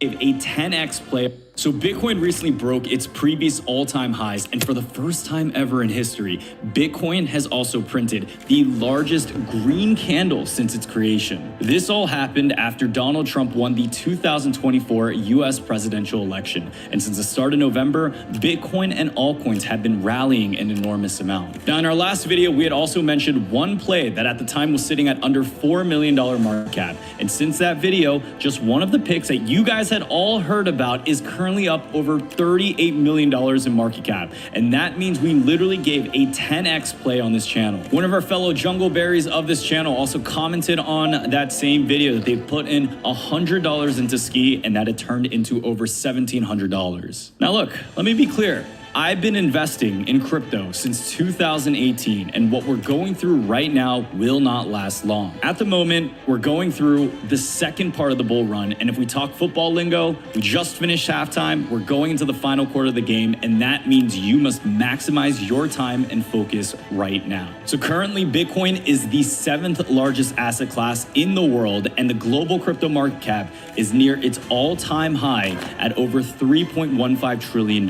a 10x play. So Bitcoin recently broke its previous all-time highs, and for the first time ever in history, Bitcoin has also printed the largest green candle since its creation. This all happened after Donald Trump won the 2024 US presidential election, and since the start of November, Bitcoin and altcoins have been rallying an enormous amount. Now, in our last video, we had also mentioned one play that at the time was sitting at under $4 million market cap, and since that video, just one of the picks that you guys had all heard about is currently up over $38 million in market cap. And that means we literally gave a 10x play on this channel. One of our fellow jungle berries of this channel also commented on that same video that they put in $100 into ski and that it turned into over $1,700. Now look, let me be clear. I've been investing in crypto since 2018, and what we're going through right now will not last long. At the moment, we're going through the second part of the bull run, and if we talk football lingo, we just finished halftime, we're going into the final quarter of the game, and that means you must maximize your time and focus right now. So currently, Bitcoin is the 7th largest asset class in the world, and the global crypto market cap is near its all-time high at over $3.15 trillion.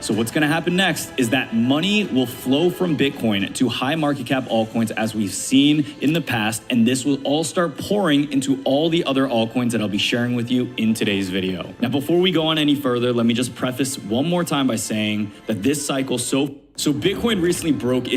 So what's going to happen next is that money will flow from Bitcoin to high market cap altcoins as we've seen in the past, and this will all start pouring into all the other altcoins that I'll be sharing with you in today's video. Now, before we go on any further, let me just preface one more time by saying that this cycle, so Bitcoin recently broke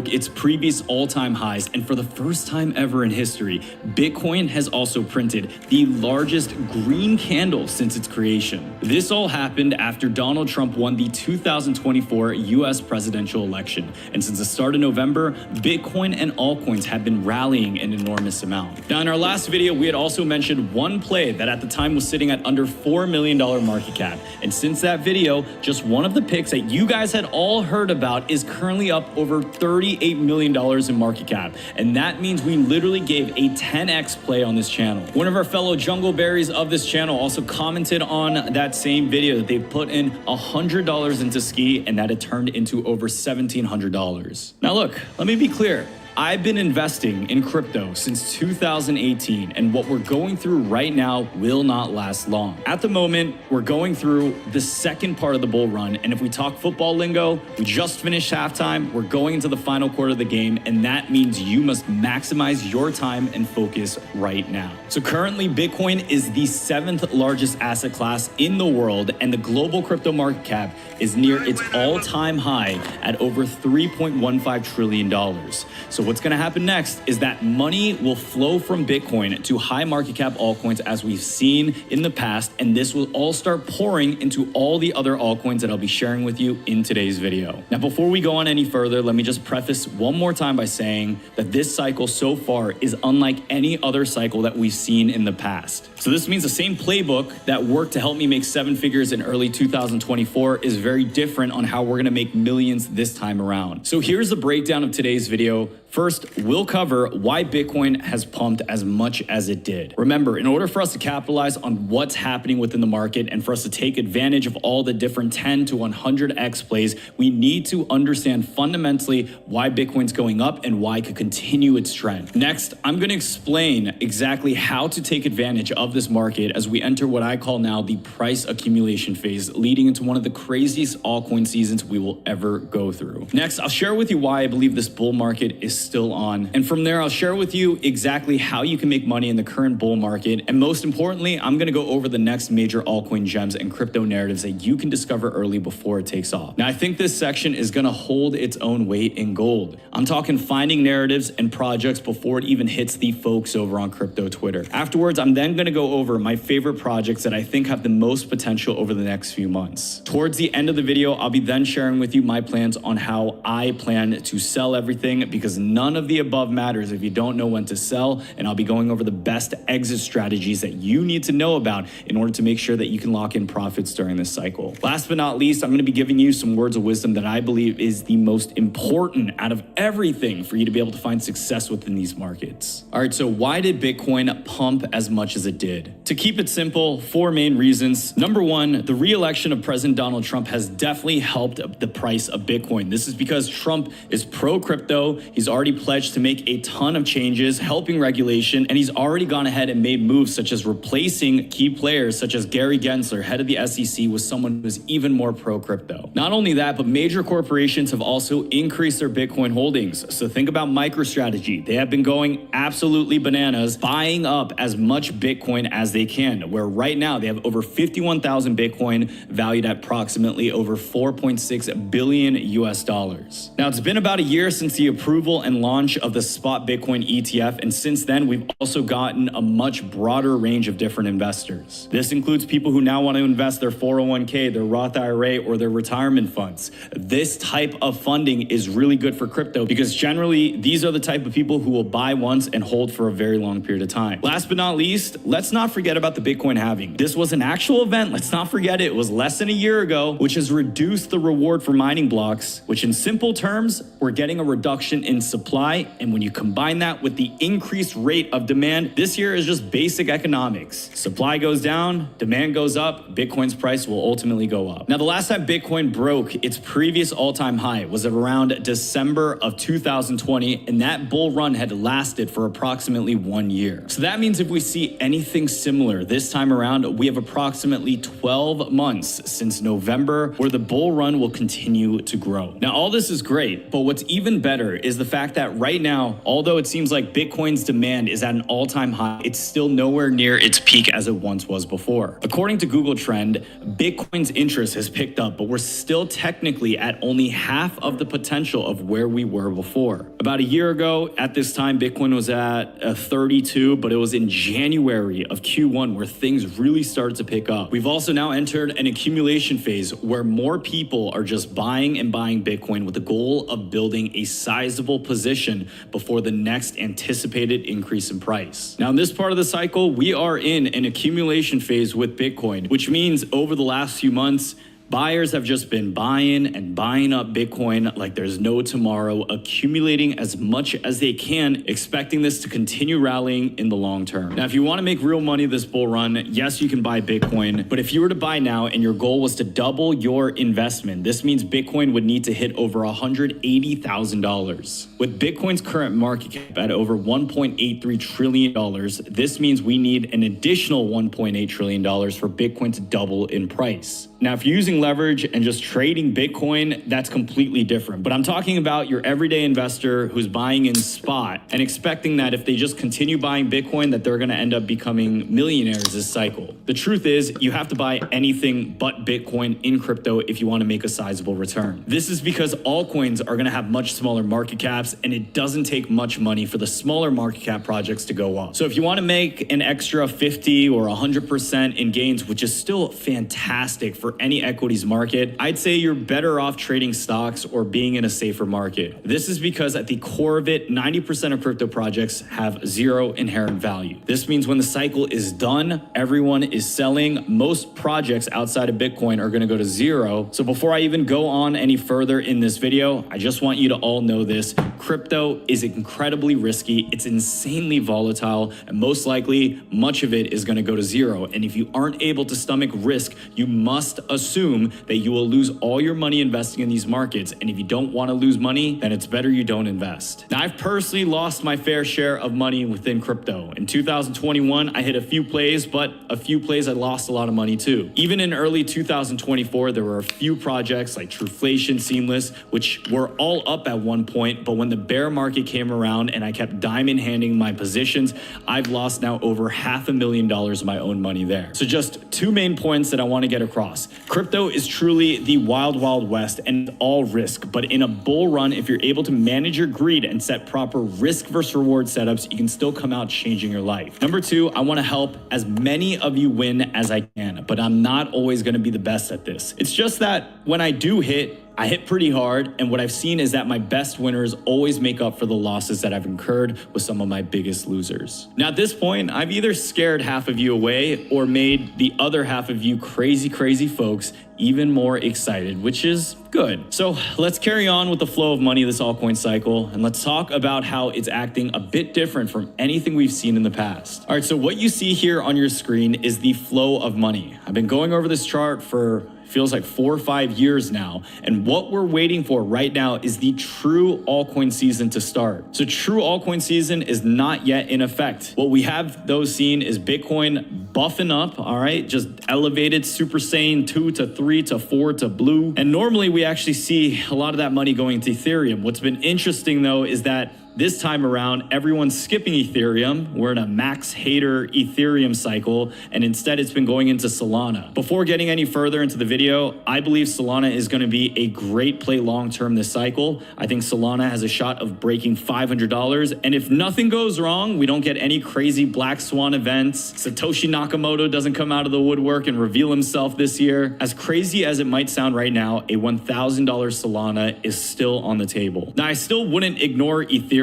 its previous all-time highs, and for the first time ever in history, Bitcoin has also printed the largest green candle since its creation. This all happened after Donald Trump won the 2024 US presidential election, and since the start of November, Bitcoin and altcoins have been rallying an enormous amount. Now, in our last video, we had also mentioned one play that at the time was sitting at under $4 million market cap, and since that video, just one of the picks that you guys had all heard about is currently up over $38 million in market cap, and that means we literally gave a 10x play on this channel. One of our fellow jungle berries of this channel also commented on that same video that they put in $100 into ski and that it turned into over $1,700. Now look, let me be clear. I've been investing in crypto since 2018, and what we're going through right now will not last long. At the moment, we're going through the second part of the bull run, and if we talk football lingo, we just finished halftime, we're going into the final quarter of the game, and that means you must maximize your time and focus right now. So currently, Bitcoin is the 7th largest asset class in the world, and the global crypto market cap is near its all-time high at over $3.15 trillion. So what's going to happen next is that money will flow from Bitcoin to high market cap altcoins as we've seen in the past, and this will all start pouring into all the other altcoins that I'll be sharing with you in today's video. Now, before we go on any further, let me just preface one more time by saying that this cycle so far is unlike any other cycle that we've seen in the past. So this means the same playbook that worked to help me make 7 figures in early 2024 is very different on how we're going to make millions this time around. So here's the breakdown of today's video. First, we'll cover why Bitcoin has pumped as much as it did. Remember, in order for us to capitalize on what's happening within the market and for us to take advantage of all the different 10 to 100x plays, we need to understand fundamentally why Bitcoin's going up and why it could continue its trend. Next, I'm going to explain exactly how to take advantage of this market as we enter what I call now the price accumulation phase, leading into one of the craziest altcoin seasons we will ever go through. Next, I'll share with you why I believe this bull market is still on. And from there, I'll share with you exactly how you can make money in the current bull market. And most importantly, I'm going to go over the next major altcoin gems and crypto narratives that you can discover early before it takes off. Now, I think this section is going to hold its own weight in gold. I'm talking finding narratives and projects before it even hits the folks over on crypto Twitter. Afterwards, I'm then going to go over my favorite projects that I think have the most potential over the next few months. Towards the end of the video, I'll be then sharing with you my plans on how I plan to sell everything, because none of the above matters if you don't know when to sell, and I'll be going over the best exit strategies that you need to know about in order to make sure that you can lock in profits during this cycle. Last but not least, I'm going to be giving you some words of wisdom that I believe is the most important out of everything for you to be able to find success within these markets. All right, so why did Bitcoin pump as much as it did? To keep it simple, 4 main reasons. Number 1, the re-election of President Donald Trump has definitely helped the price of Bitcoin. This is because Trump is pro-crypto. He's already already pledged to make a ton of changes, helping regulation, and he's already gone ahead and made moves such as replacing key players such as Gary Gensler, head of the SEC, with someone who's even more pro-crypto. Not only that, but major corporations have also increased their Bitcoin holdings. So think about MicroStrategy. They have been going absolutely bananas, buying up as much Bitcoin as they can, where right now they have over 51,000 Bitcoin valued at approximately over 4.6 billion US dollars. Now, it's been about a year since the approval and launch of the spot Bitcoin ETF, and since then we've also gotten a much broader range of different investors. This includes people who now want to invest their 401k, their Roth IRA, or their retirement funds. This type of funding is really good for crypto because generally these are the type of people who will buy once and hold for a very long period of time. Last but not least, let's not forget about the Bitcoin halving. This was an actual event. Let's not forget it. It was less than a year ago, which has reduced the reward for mining blocks, which in simple terms, we're getting a reduction in supply. And when you combine that with the increased rate of demand, this year is just basic economics. Supply goes down, demand goes up, Bitcoin's price will ultimately go up. Now, the last time Bitcoin broke its previous all-time high was around December of 2020, and that bull run had lasted for approximately 1 year. So that means if we see anything similar this time around, we have approximately 12 months since November where the bull run will continue to grow. Now, all this is great, but what's even better is the fact that right now, although it seems like Bitcoin's demand is at an all-time high, it's still nowhere near its peak as it once was before. According to Google Trend, Bitcoin's interest has picked up, but we're still technically at only half of the potential of where we were before. About a year ago, at this time, Bitcoin was at 32, but it was in January of Q1 where things really started to pick up. We've also now entered an accumulation phase where more people are just buying and buying Bitcoin with the goal of building a sizable position before the next anticipated increase in price. Now, in this part of the cycle, we are in an accumulation phase with Bitcoin, which means over the last few months, buyers have just been buying and buying up Bitcoin like there's no tomorrow, accumulating as much as they can, expecting this to continue rallying in the long term. Now, if you want to make real money this bull run, yes, you can buy Bitcoin, but if you were to buy now and your goal was to double your investment, this means Bitcoin would need to hit over $180,000. With Bitcoin's current market cap at over $1.83 trillion, this means we need an additional $1.8 trillion for Bitcoin to double in price. Now, if you're using leverage and just trading Bitcoin, that's completely different. But I'm talking about your everyday investor who's buying in spot and expecting that if they just continue buying Bitcoin, that they're going to end up becoming millionaires this cycle. The truth is, you have to buy anything but Bitcoin in crypto if you want to make a sizable return. This is because altcoins are going to have much smaller market caps, and it doesn't take much money for the smaller market cap projects to go up. So if you want to make an extra 50 or 100% in gains, which is still fantastic for any equities market, I'd say you're better off trading stocks or being in a safer market. This is because at the core of it, 90% of crypto projects have zero inherent value. This means when the cycle is done, everyone is selling. Most projects outside of Bitcoin are going to go to zero. So before I even go on any further in this video, I just want you to all know this. Crypto is incredibly risky. It's insanely volatile, and most likely much of it is going to go to zero. And if you aren't able to stomach risk, you must assume that you will lose all your money investing in these markets. And if you don't want to lose money, then it's better you don't invest. Now, I've personally lost my fair share of money within crypto. In 2021, I hit a few plays, but a few plays I lost a lot of money too. Even in early 2024, there were a few projects like Truflation, Seamless, which were all up at one point, but when the bear market came around and I kept diamond handing my positions, I've lost now over $500,000 of my own money there. So just two main points that I want to get across. Crypto is truly the wild, wild west and all risk, but in a bull run, if you're able to manage your greed and set proper risk versus reward setups, you can still come out changing your life. Number two, I want to help as many of you win as I can, but I'm not always going to be the best at this. It's just that when I do hit, I hit pretty hard, and what I've seen is that my best winners always make up for the losses that I've incurred with some of my biggest losers. Now, at this point, I've either scared half of you away or made the other half of you crazy folks even more excited, which is good. So let's carry on with the flow of money this altcoin cycle, and let's talk about how it's acting a bit different from anything we've seen in the past. All right, so what you see here on your screen is the flow of money. I've been going over this chart for feels like 4 or 5 years now. And what we're waiting for right now is the true altcoin season to start. So true altcoin season is not yet in effect. What we have though seen is Bitcoin buffing up, all right, just elevated Super Saiyan 2 to 3 to 4 to blue. And normally we actually see a lot of that money going to Ethereum. What's been interesting though is that this time around, everyone's skipping Ethereum. We're in a max hater Ethereum cycle, and instead it's been going into Solana. Before getting any further into the video, I believe Solana is going to be a great play long-term this cycle. I think Solana has a shot of breaking $500, and if nothing goes wrong, we don't get any crazy black swan events, Satoshi Nakamoto doesn't come out of the woodwork and reveal himself this year. As crazy as it might sound right now, a $1,000 Solana is still on the table. Now, I still wouldn't ignore Ethereum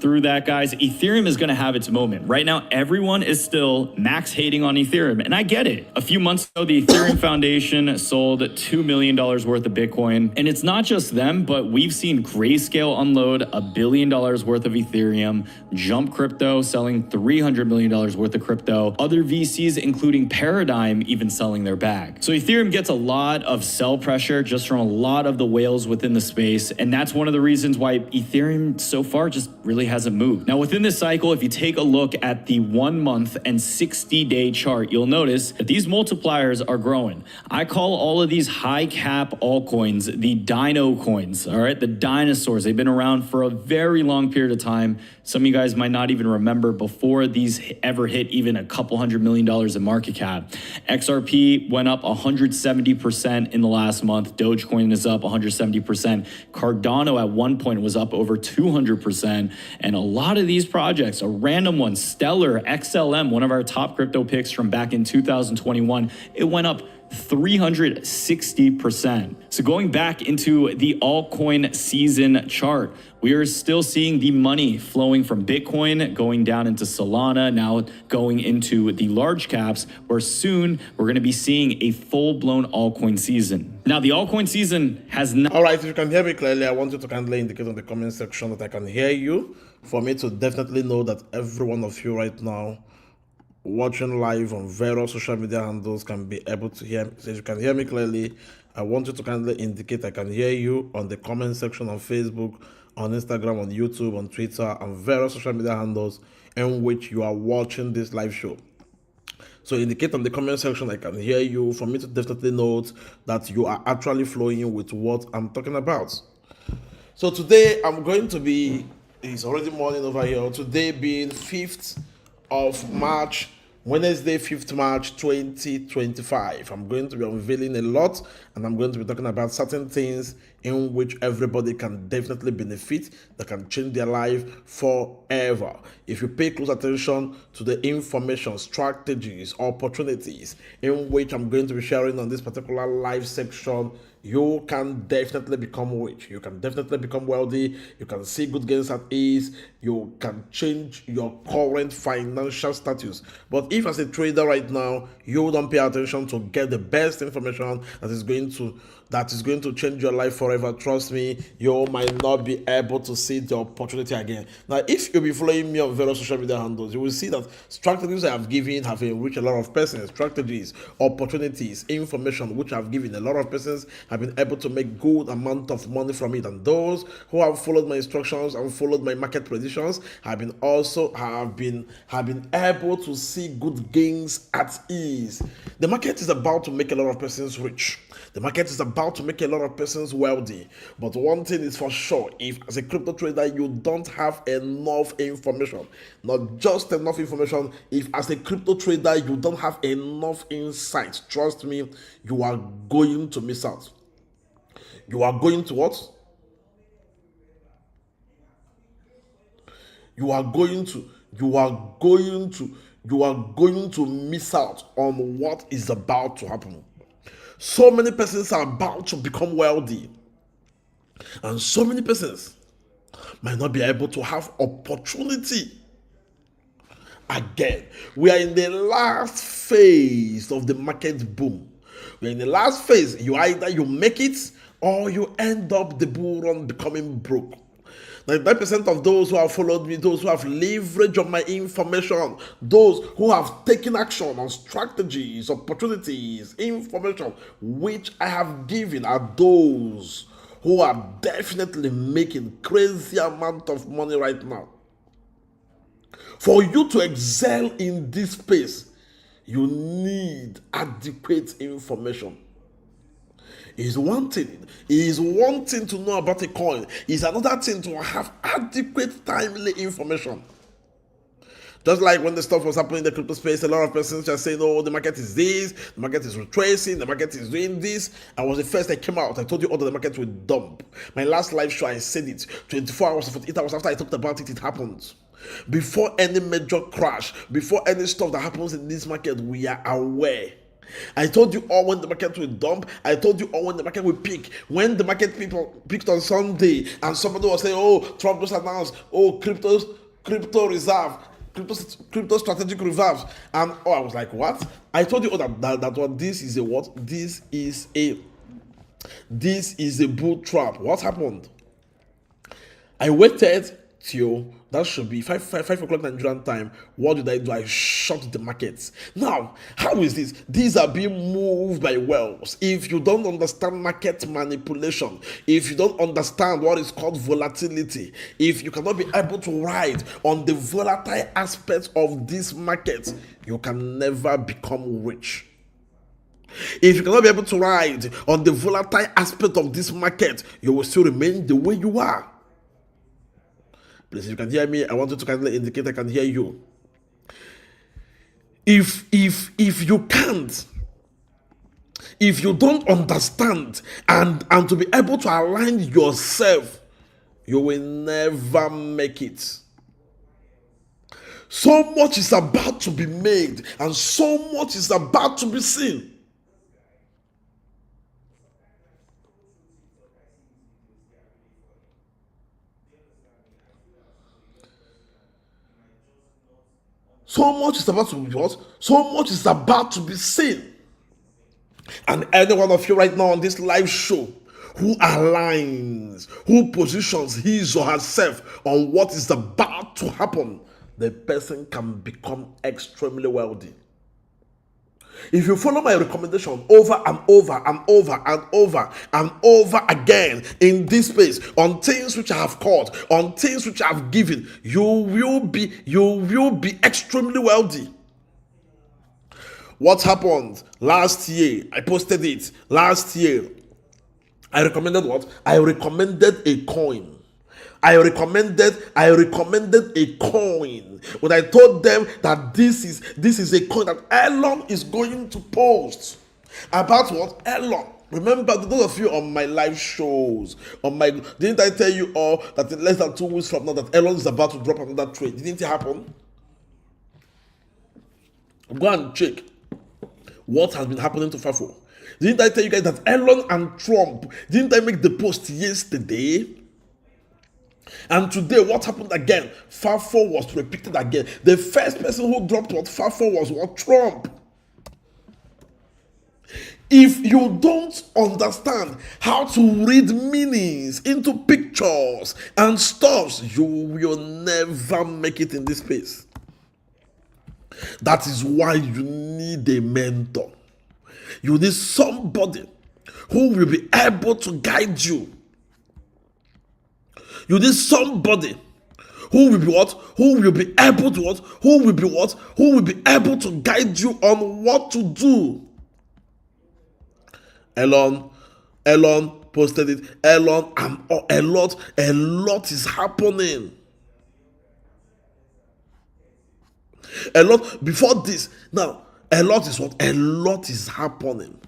through that, guys. Ethereum is going to have its moment. Right now, everyone is still max hating on Ethereum, and I get it. A few months ago, the Ethereum Foundation sold $2 million worth of Bitcoin, and it's not just them, but we've seen Grayscale unload $1 billion worth of Ethereum, Jump Crypto selling $300 million worth of crypto, other VCs, including Paradigm, even selling their bag. So Ethereum gets a lot of sell pressure just from a lot of the whales within the space, and that's one of the reasons why Ethereum so far just really hasn't moved. Now, within this cycle, if you take a look at the 1 month and 60-day chart, you'll notice that these multipliers are growing. I call all of these high cap altcoins the dino coins, all right? The dinosaurs. They've been around for a very long period of time. Some of you guys might not even remember before these ever hit even a couple $100 million in market cap. XRP went up 170% in the last month. Dogecoin is up 170%. Cardano at one point was up over 200%. And a lot of these projects, a random one, Stellar, XLM, one of our top crypto picks from back in 2021, it went up 360%. So going back into the altcoin season chart, we are still seeing the money flowing from Bitcoin going down into Solana, now going into the large caps, where soon we're going to be seeing a full-blown altcoin season. Now, the altcoin season has not... All right, if you can hear me clearly, I want you to kindly indicate in the comment section that I can hear you, for me to definitely know that every one of you right now watching live on various social media handles can be able to hear me. So if you can hear me clearly, I want you to kindly indicate I can hear you on the comment section on Facebook, on Instagram, on YouTube, on Twitter, and various social media handles in which you are watching this live show. So indicate on the comment section I can hear you, for me to definitely note that you are actually flowing with what I'm talking about. So today I'm going to be, it's already morning over here, today being 5th of March, Wednesday, 5th March 2025. I'm going to be unveiling a lot, and I'm going to be talking about certain things in which everybody can definitely benefit, that can change their life forever. If you pay close attention to the information, strategies, opportunities in which I'm going to be sharing on this particular live section, you can definitely become rich. You can definitely become wealthy. You can see good gains at ease. You can change your current financial status. But if as a trader right now, you don't pay attention to get the best information that is going to change your life forever, trust me, you might not be able to see the opportunity again. Now, if you'll be following me on various social media handles, you will see that strategies I have given have enriched a lot of persons. Strategies, opportunities, information which I've given a lot of persons have been able to make good amount of money from it. And those who have followed my instructions and followed my market predictions have been able to see good gains at ease. The market is about to make a lot of persons rich. The market is about to make a lot of persons wealthy. But one thing is for sure, if as a crypto trader you don't have enough information, not just enough information, if as a crypto trader you don't have enough insight, trust me, you are going to miss out. You are going to what? You are going to miss out on what is about to happen. So many persons are about to become wealthy, and so many persons might not be able to have opportunity again. We are in the last phase of the market boom. We are in the last phase. Either you make it or you end up the bull run becoming broke. 99% of those who have followed me, those who have leveraged on my information, those who have taken action on strategies, opportunities, information which I have given are those who are definitely making crazy amount of money right now. For you to excel in this space, you need adequate information. Is one thing. Is one thing to know about a coin. Is another thing to have adequate, timely information. Just like when the stuff was happening in the crypto space, a lot of persons just saying, "Oh, the market is this, the market is retracing, the market is doing this." I was the first that came out. I told you all that the market would dump. My last live show, I said it. 24 hours, 48 hours after I talked about it, it happened. Before any major crash, before any stuff that happens in this market, we are aware. I told you all when the market will dump. I told you all when the market will peak. When the market people peaked on Sunday and somebody was saying, "Oh, Trump just announced, oh, crypto reserve, crypto strategic reserves." And I was like, what? I told you all that what this is a what? This is a bull trap. What happened? I waited till that should be 5 o'clock Nigerian time. What did I do? I shot the markets. Now, how is this? These are being moved by wells. If you don't understand market manipulation, if you don't understand what is called volatility, if you cannot be able to ride on the volatile aspects of this market, you can never become rich. If you cannot be able to ride on the volatile aspect of this market, you will still remain the way you are. Please, if you can hear me, I want you to kindly indicate I can hear you. If you can't, if you don't understand and to be able to align yourself, you will never make it. So much is about to be made and so much is about to be seen. So much is about to be what? So much is about to be seen. And any one of you right now on this live show who aligns, who positions his or herself on what is about to happen, the person can become extremely wealthy. If you follow my recommendation over and over and over and over and over again in this space on things which I have caught, on things which I have given, you will be extremely wealthy. What happened last year? I posted it last year. I recommended what? I recommended a coin. I recommended a coin. When I told them that this is a coin that Elon is going to post. About what? Elon. Remember, those of you on my live shows, didn't I tell you all that in less than 2 weeks from now that Elon is about to drop another trade? Didn't it happen? Go and check what has been happening to FAFO. Didn't I tell you guys that Elon and Trump, didn't I make the post yesterday? And today, what happened again? FAFO was repeated again. The first person who dropped what FAFO was what? Trump. If you don't understand how to read meanings into pictures and stuffs, you will never make it in this space. That is why you need a mentor. You need somebody who will be able to guide you. You need somebody who will be what? Who will be able to what? Who will be what? Who will be able to guide you on what to do. Elon posted it. Elon, a lot is happening. A lot before this. Now, a lot is what? A lot is happening.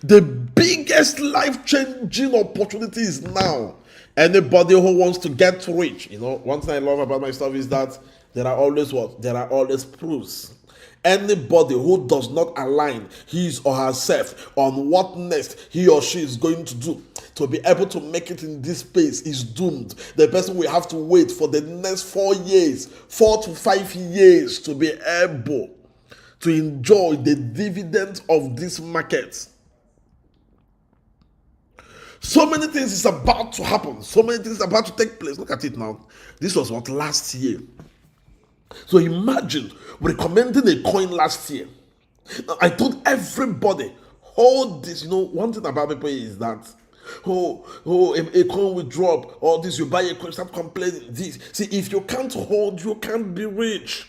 The biggest life-changing opportunity is now. Anybody who wants to get rich, one thing I love about my stuff is that there are always what? There are always proofs. Anybody who does not align his or herself on what next he or she is going to do to be able to make it in this space is doomed. The person will have to wait for the next 4 years, 4 to 5 years to be able to enjoy the dividends of this market. So many things is about to happen. So many things about to take place. Look at it now. This was what, last year. So imagine recommending a coin last year. Now, I told everybody, hold this. You know, one thing about people is that, a coin will drop, or this, you buy a coin, start complaining. This. See, if you can't hold, you can't be rich.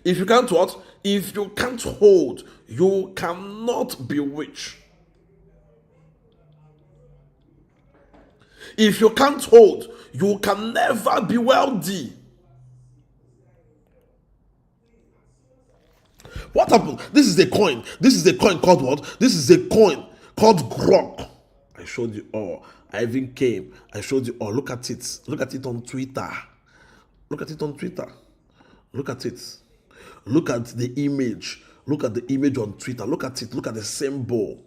If you can't what? If you can't hold, you cannot be rich. If you can't hold, you can never be wealthy. What happened? This is a coin. This is a coin called what? This is a coin called Grok. I showed you all. I even came. I showed you all. Look at it. Look at it on Twitter. Look at it on Twitter. Look at it. Look at the image. Look at the image on Twitter. Look at it. Look at the symbol.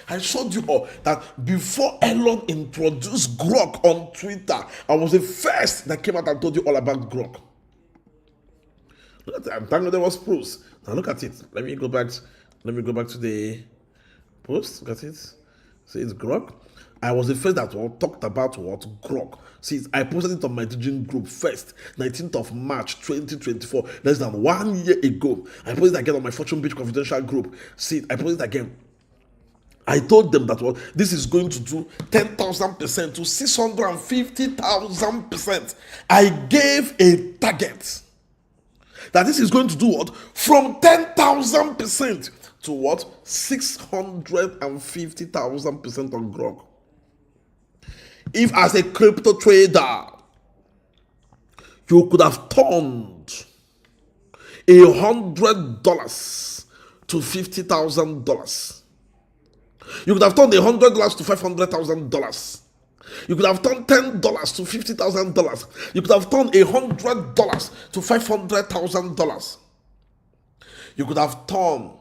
I showed you all that before Elon introduced Grok on Twitter, I was the first that came out and told you all about Grok. Look at it. I'm telling you there was proofs. Now look at it. Let me go back to the post. Look at it. See, it's Grok. I was the first that talked about what Grok. See, I posted it on my teaching group first, 19th of March 2024, less than 1 year ago. I posted it again on my Fortune Beach Confidential group. See, I posted it again. I told them that what this is going to do 10,000% to 650,000%. I gave a target that this is going to do what from 10,000% to what 650,000% on Grok. If as a crypto trader you could have turned $100 to $50,000. You could have turned $100 to $500,000. You could have turned $10 to $50,000. You could have turned $100 to $500,000. You could have turned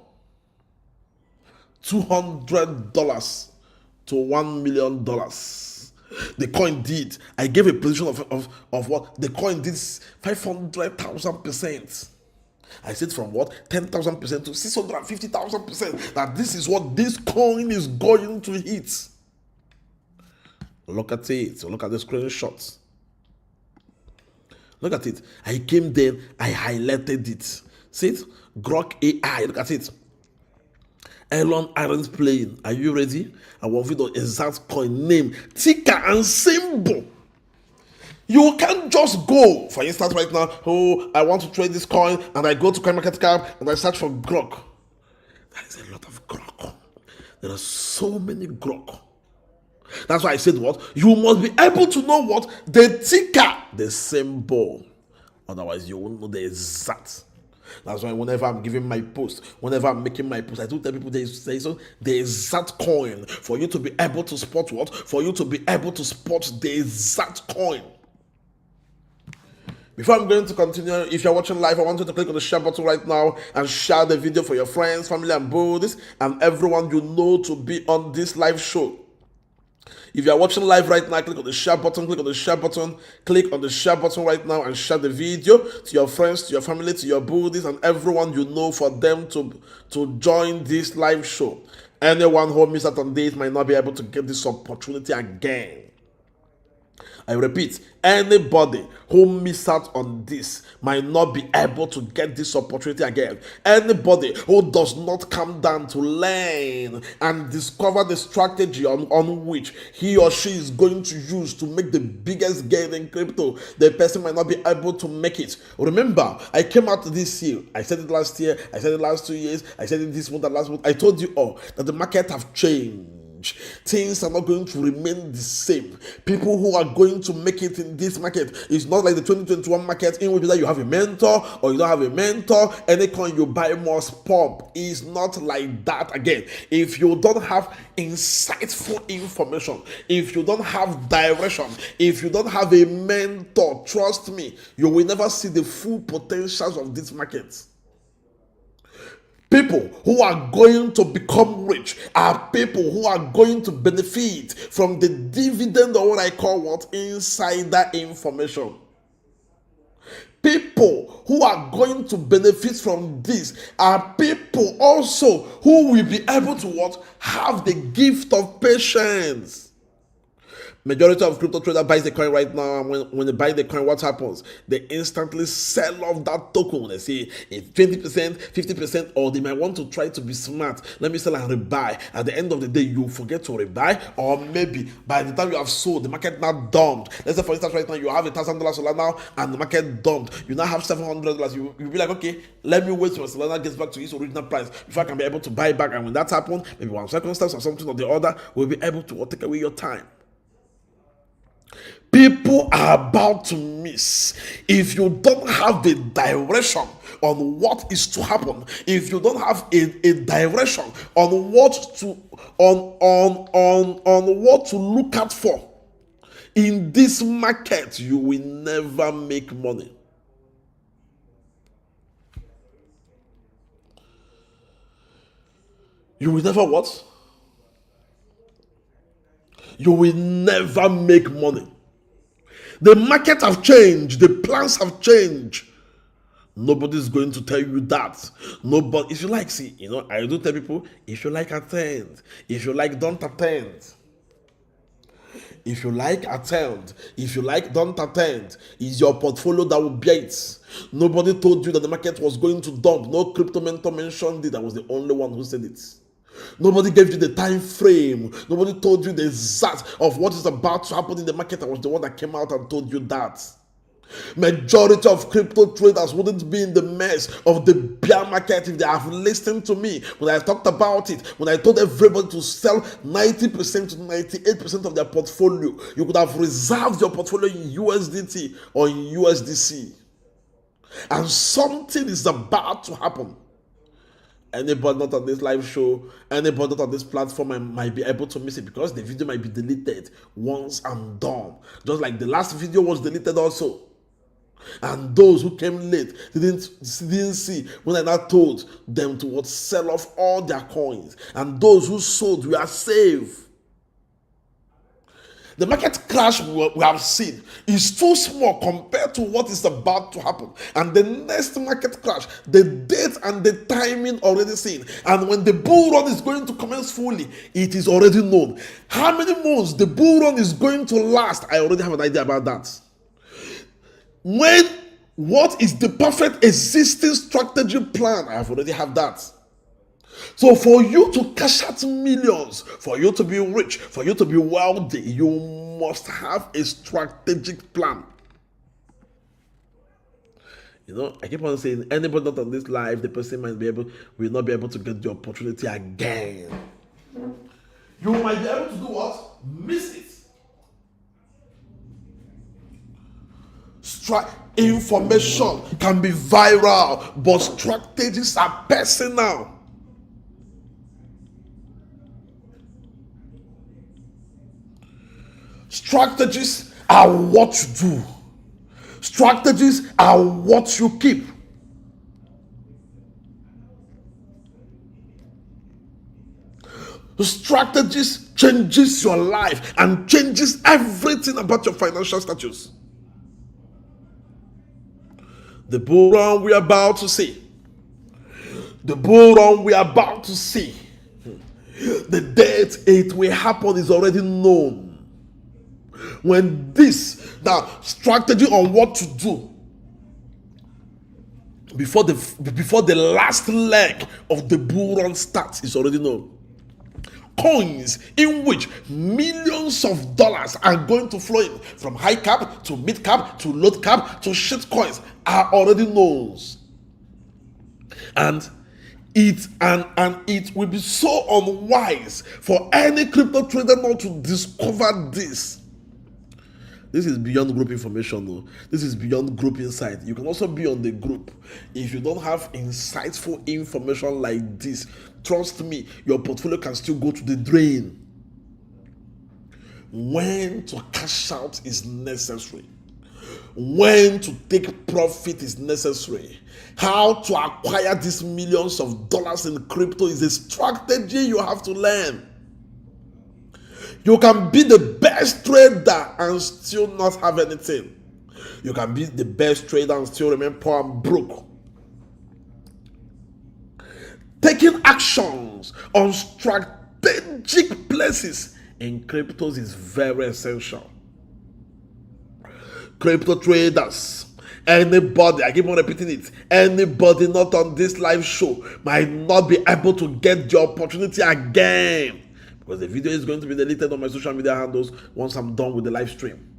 $200 to $1 million. The coin did. I gave a position of what the coin did 500,000%. I said from what 10,000% to 650,000%. That this is what this coin is going to hit. Look at it. Look at the screenshots. Look at it. I came there. I highlighted it. See it? Grok AI. Look at it. Elon Iron's playing. Are you ready? I want you the exact coin name, ticker, and symbol. You can't just go, for instance, right now, I want to trade this coin, and I go to CoinMarketCap and I search for Grok. There is a lot of Grok. There are so many Grok. That's why I said what? You must be able to know what? The ticker, the symbol. Otherwise, you won't know the exact. That's why whenever I'm giving my post, whenever I'm making my post, I do tell people the exact coin for you to be able to spot what? For you to be able to spot the exact coin. Before I'm going to continue, if you're watching live, I want you to click on the share button right now and share the video for your friends, family, and buddies, and everyone you know to be on this live show. If you are watching live right now, click on the share button, click on the share button, click on the share button right now and share the video to your friends, to your family, to your buddies, and everyone you know for them to join this live show. Anyone who missed out on this might not be able to get this opportunity again. I repeat, anybody who missed out on this might not be able to get this opportunity again. Anybody who does not come down to learn and discover the strategy on which he or she is going to use to make the biggest gain in crypto, the person might not be able to make it. Remember, I came out this year. I said it last year. I said it last 2 years. I said it this month and last month. I told you all that the market have changed. Things are not going to remain the same. People who are going to make it in this market is not like the 2021 market in which either you have a mentor or you don't have a mentor. Any coin you buy must pump. It's not like that again. If you don't have insightful information, if you don't have direction, if you don't have a mentor, trust me, you will never see the full potentials of this market. People who are going to become rich are people who are going to benefit from the dividend, or what I call what? Insider information. People who are going to benefit from this are people also who will be able to what? Have the gift of patience. Majority of crypto trader buys the coin right now, and when they buy the coin, what happens? They instantly sell off that token. They say it's 20%, 50%, or they might want to try to be smart. Let me sell and rebuy. At the end of the day, you forget to rebuy, or maybe by the time you have sold, the market now dumped. Let's say, for instance, right now you have $1,000 Solana and the market dumped. You now have $700. You'll be like, okay, let me wait till Solana gets back to its original price before I can be able to buy back. And when that happens, maybe one circumstance or something or the other, we'll be able to take away your time. People are about to miss if you don't have the direction on what is to happen. If you don't have a direction on what to on what to look out for in this market, you will never make money. You will never what? You will never make money. The market have changed. The plans have changed. Nobody's going to tell you that. Nobody. If you like, see, I do tell people, if you like, attend. If you like, don't attend. If you like, attend. If you like, don't attend. It's your portfolio that will bear it. Nobody told you that the market was going to dump. No crypto mentor mentioned it. I was the only one who said it. Nobody gave you the time frame. Nobody told you the exact of what is about to happen in the market. I was the one that came out and told you that. Majority of crypto traders wouldn't be in the mess of the bear market if they have listened to me when I talked about it, when I told everybody to sell 90% to 98% of their portfolio. You could have reserved your portfolio in USDT or in USDC. And something is about to happen. Anybody not on this live show, anybody not on this platform might be able to miss it because the video might be deleted once I'm done. Just like the last video was deleted also. And those who came late didn't see when I now told them to sell off all their coins. And those who sold were safe. The market crash we have seen is too small compared to what is about to happen. And the next market crash, the date and the timing already seen. And when the bull run is going to commence fully, it is already known. How many months the bull run is going to last, I already have an idea about that. What is the perfect existing strategy plan? I already have that. So for you to cash out millions, for you to be rich, for you to be wealthy, you must have a strategic plan. I keep on saying, anybody not on this live, the person will not be able to get the opportunity again. You might be able to do what? Miss it. Information can be viral, but strategies are personal. Strategies are what you do. Strategies are what you keep. Strategies changes your life and changes everything about your financial status. The bull run we are about to see. The bull run we are about to see. The date it will happen is already known. When this strategy on what to do before the last leg of the bull run starts is already known. Coins in which millions of dollars are going to flow in from high cap to mid cap to low cap to shit coins are already known. And it will be so unwise for any crypto trader not to discover this. This is beyond group information, though. This is beyond group insight. You can also be on the group. If you don't have insightful information like this, trust me, your portfolio can still go to the drain. When to cash out is necessary. When to take profit is necessary. How to acquire these millions of dollars in crypto is a strategy you have to learn. You can be the best trader and still not have anything. You can be the best trader and still remain poor and broke. Taking actions on strategic places in cryptos is very essential. Crypto traders, anybody, I keep on repeating it, anybody not on this live show might not be able to get the opportunity again, because the video is going to be deleted on my social media handles once I'm done with the live stream.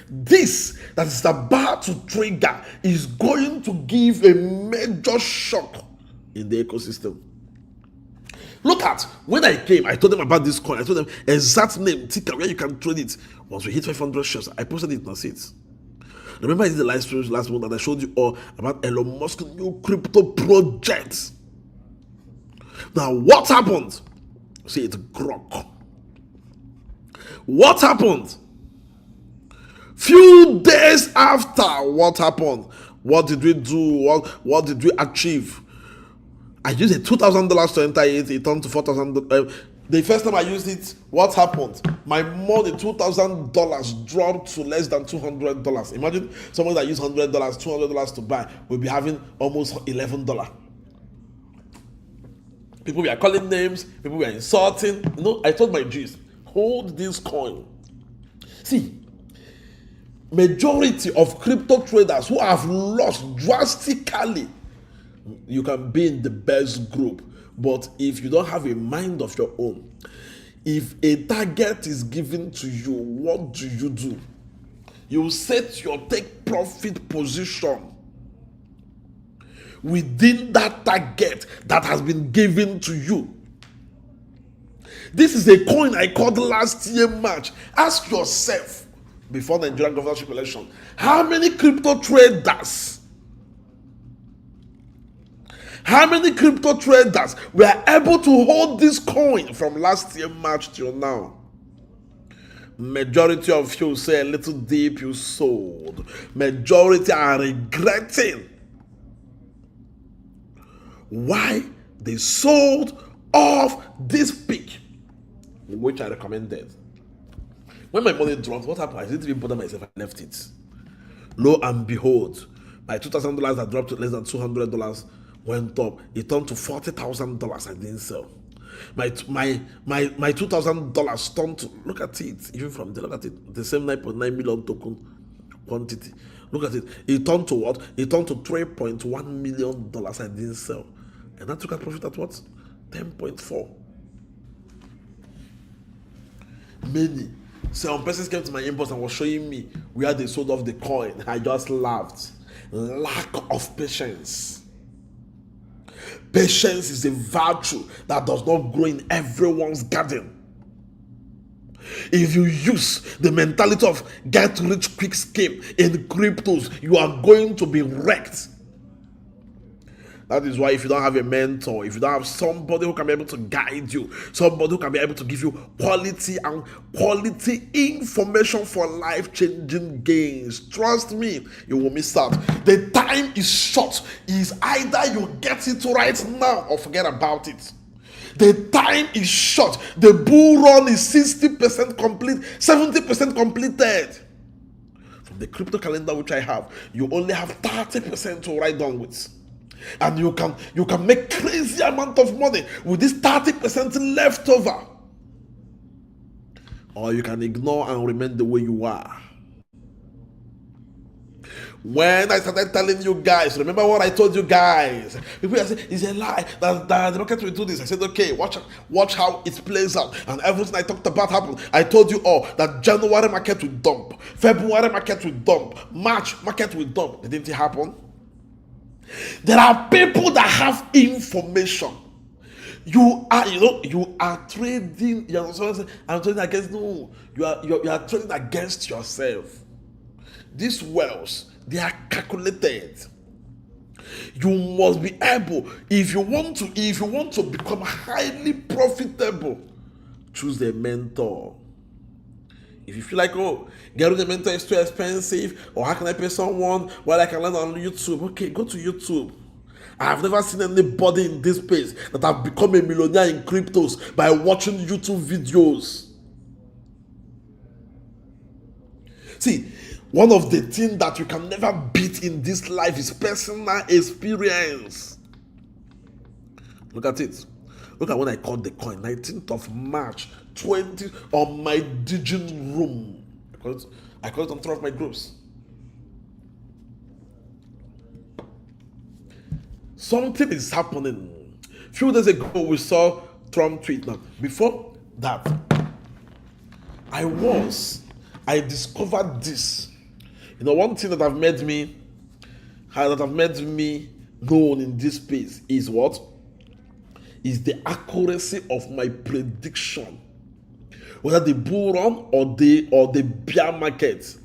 This that is about to trigger is going to give a major shock in the ecosystem. Look at, when I came, I told them about this coin. I told them exact name, ticker, where you can trade it. Once we hit 500 shares, I posted it, that's it. Remember I did the live streams last month that I showed you all about Elon Musk's new crypto project. Now, what happened? See, it's grok. What happened? Few days after, what happened? What did we do? What did we achieve? I used a $2,000 to enter it. It turned to $4,000. The first time I used it, what happened? My money, $2,000, dropped to less than $200. Imagine someone that used $100, $200 to buy will be having almost $11. People were calling names. People were insulting. You know, I told my G's, hold this coin. See, majority of crypto traders who have lost drastically, you can be in the best group, but if you don't have a mind of your own, if a target is given to you, what do? You set your take profit position within that target that has been given to you. This is a coin I called last year March. Ask yourself, before the Nigerian governorship election, how many crypto traders were able to hold this coin from last year March till now? Majority of you say a little deep you sold. Majority are regretting why they sold off this peak, which I recommended. When my money dropped, what happened? I didn't even bother myself, I left it. Lo and behold, my $2,000 that dropped to less than $200 went up. It turned to $40,000. I didn't sell. My $2,000 turned to, look at it, even from there, look at it, the same 9.9 million token quantity. Look at it. It turned to what? It turned to $3.1 million. I didn't sell. And I took a profit at what? 10.4. Many. Some persons came to my inbox and was showing me where they sold off the coin. I just laughed. Lack of patience. Patience is a virtue that does not grow in everyone's garden. If you use the mentality of get rich quick scheme in cryptos, you are going to be wrecked. That is why if you don't have a mentor, if you don't have somebody who can be able to guide you, somebody who can be able to give you quality information for life-changing gains, trust me, you will miss out. The time is short. Is either you get it right now or forget about it. The time is short. The bull run is 60% complete, 70% completed. From the crypto calendar which I have, you only have 30% to ride on with. And you can make crazy amount of money with this 30% left over. Or you can ignore and remain the way you are. When I started telling you guys, remember what I told you guys? People say it's a lie that the market will do this. I said, okay, watch how it plays out. And everything I talked about happened. I told you all that January market will dump, February market will dump, March market will dump. Didn't it happen? There are people that have information. You are trading. I'm trading against. No, you are trading against yourself. These wells, they are calculated. You must be able, if you want to become highly profitable, choose a mentor. If you feel like, oh, getting a mentor is too expensive, or how can I pay someone while I can learn on YouTube? Okay, go to YouTube. I have never seen anybody in this space that have become a millionaire in cryptos by watching YouTube videos. See, one of the things that you can never beat in this life is personal experience. Look at it. Look at when I caught the coin, 19th of March 20 on my Digin room. I caught it on 3 of my groups. Something is happening. A few days ago, we saw Trump tweet. Now, before that, I discovered this. You know, one thing that have made me known in this space is what? Is the accuracy of my prediction. Whether the bull run or the bear market,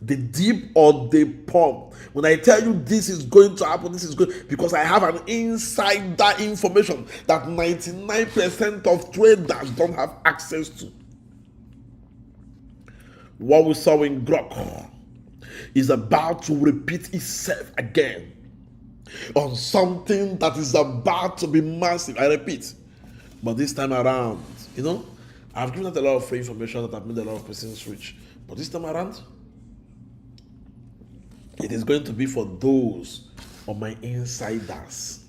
the dip or the pump. When I tell you this is going to happen, this is good because I have an insider information that 99% of traders don't have access to. What we saw in Grok is about to repeat itself again on something that is about to be massive. I repeat, but this time around, you know, I've given out a lot of free information that have made a lot of persons rich, but this time around, it is going to be for those of my insiders.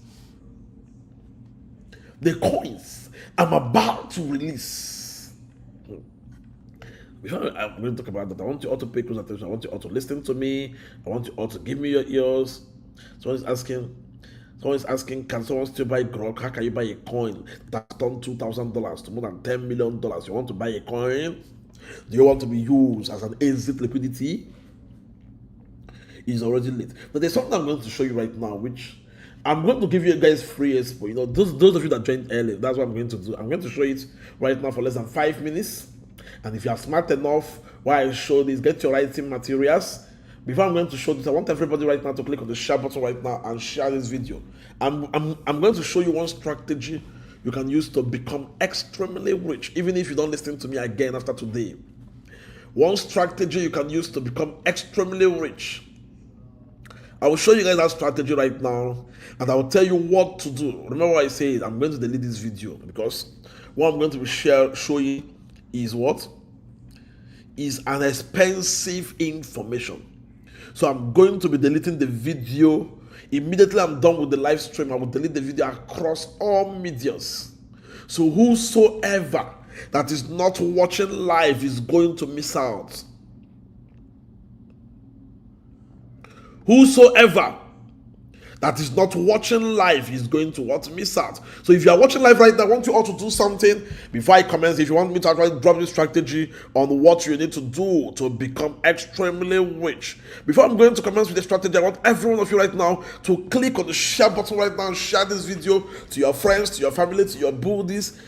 The coins I'm about to release. Before I'm going to talk about that, I want you all to pay close attention. I want you all to listen to me. I want you all to give me your ears. Someone is asking, can someone still buy Grok? How can you buy a coin that's done $2,000 to more than $10 million? You want to buy a coin? Do you want to be used as an exit liquidity? It's already late. But there's something I'm going to show you right now, which I'm going to give you guys free expo. You know, those of you that joined early, that's what I'm going to do. I'm going to show it right now for less than 5 minutes. And if you are smart enough while I show this, get your writing materials. Before I'm going to show this, I want everybody right now to click on the share button right now and share this video. I'm going to show you one strategy you can use to become extremely rich, even if you don't listen to me again after today. One strategy you can use to become extremely rich. I will show you guys that strategy right now, and I will tell you what to do. Remember what I said, I'm going to delete this video because what I'm going to be showing is what? Is an expensive information. So I'm going to be deleting the video. Immediately I'm done with the live stream, I will delete the video across all medias. So whosoever that is not watching live is going to miss out. Whosoever that is not watching live is going to miss out. So if you are watching live right now, I want you all to do something before I comment. If you want me to actually drop this strategy on what you need to do to become extremely rich. Before I'm going to comment with the strategy, I want every one of you right now to click on the share button right now and share this video to your friends, to your family, to your buddies,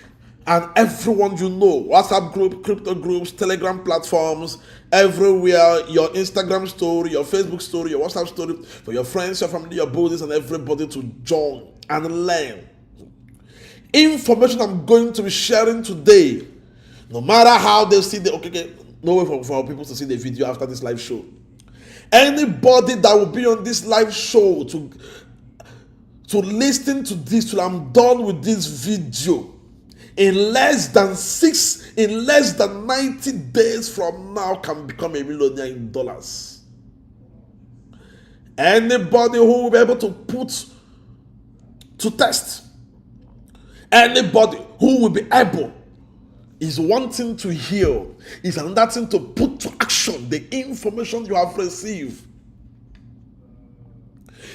and everyone you know. WhatsApp group, crypto groups, Telegram platforms, everywhere, your Instagram story, your Facebook story, your WhatsApp story, for your friends, your family, your buddies, and everybody to join and learn. Information I'm going to be sharing today, no matter how they see the, okay, no way for people to see the video after this live show. Anybody that will be on this live show to listen to this till I'm done with this video, in less than 90 days from now can become a millionaire in dollars. Anybody who will be able to put to test, anybody who will be able is one thing to hear, is another thing to put to action the information you have received.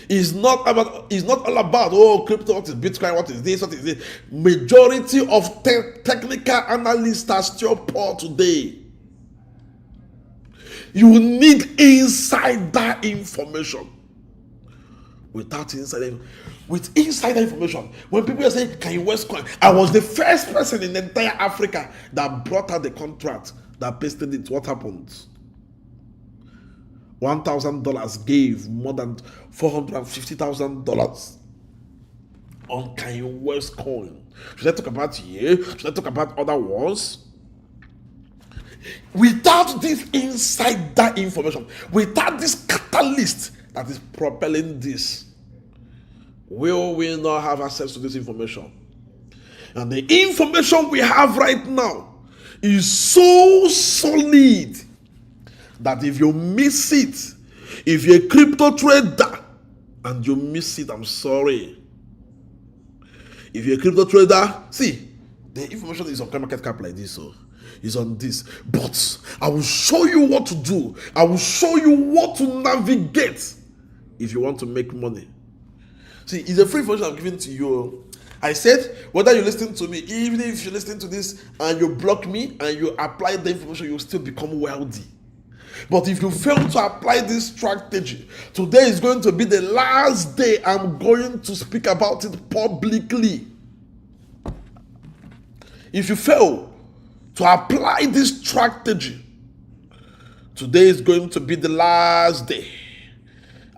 It's not all about, oh, crypto, what is Bitcoin, what is this, what is this. Majority of technical analysts are still poor today. You need insider information. With insider information, when people are saying, can you West coin? I was the first person in the entire Africa that brought out the contract that pasted it. What happened? $1,000 gave more than $450,000 on Kanye West coin. Should I talk about you? Should I talk about other ones? Without this insider information, without this catalyst that is propelling this, we will not have access to this information. And the information we have right now is so solid that if you miss it, if you're a crypto trader and you miss it, I'm sorry. If you're a crypto trader, see, the information is on CoinMarketCap like this, so it's on this. But I will show you what to do. I will show you what to navigate if you want to make money. See, it's a free information I'm giving to you. I said, whether you listen to me, even if you listen to this and you block me and you apply the information, you'll still become wealthy. But if you fail to apply this strategy, today is going to be the last day I'm going to speak about it publicly. If you fail to apply this strategy, today is going to be the last day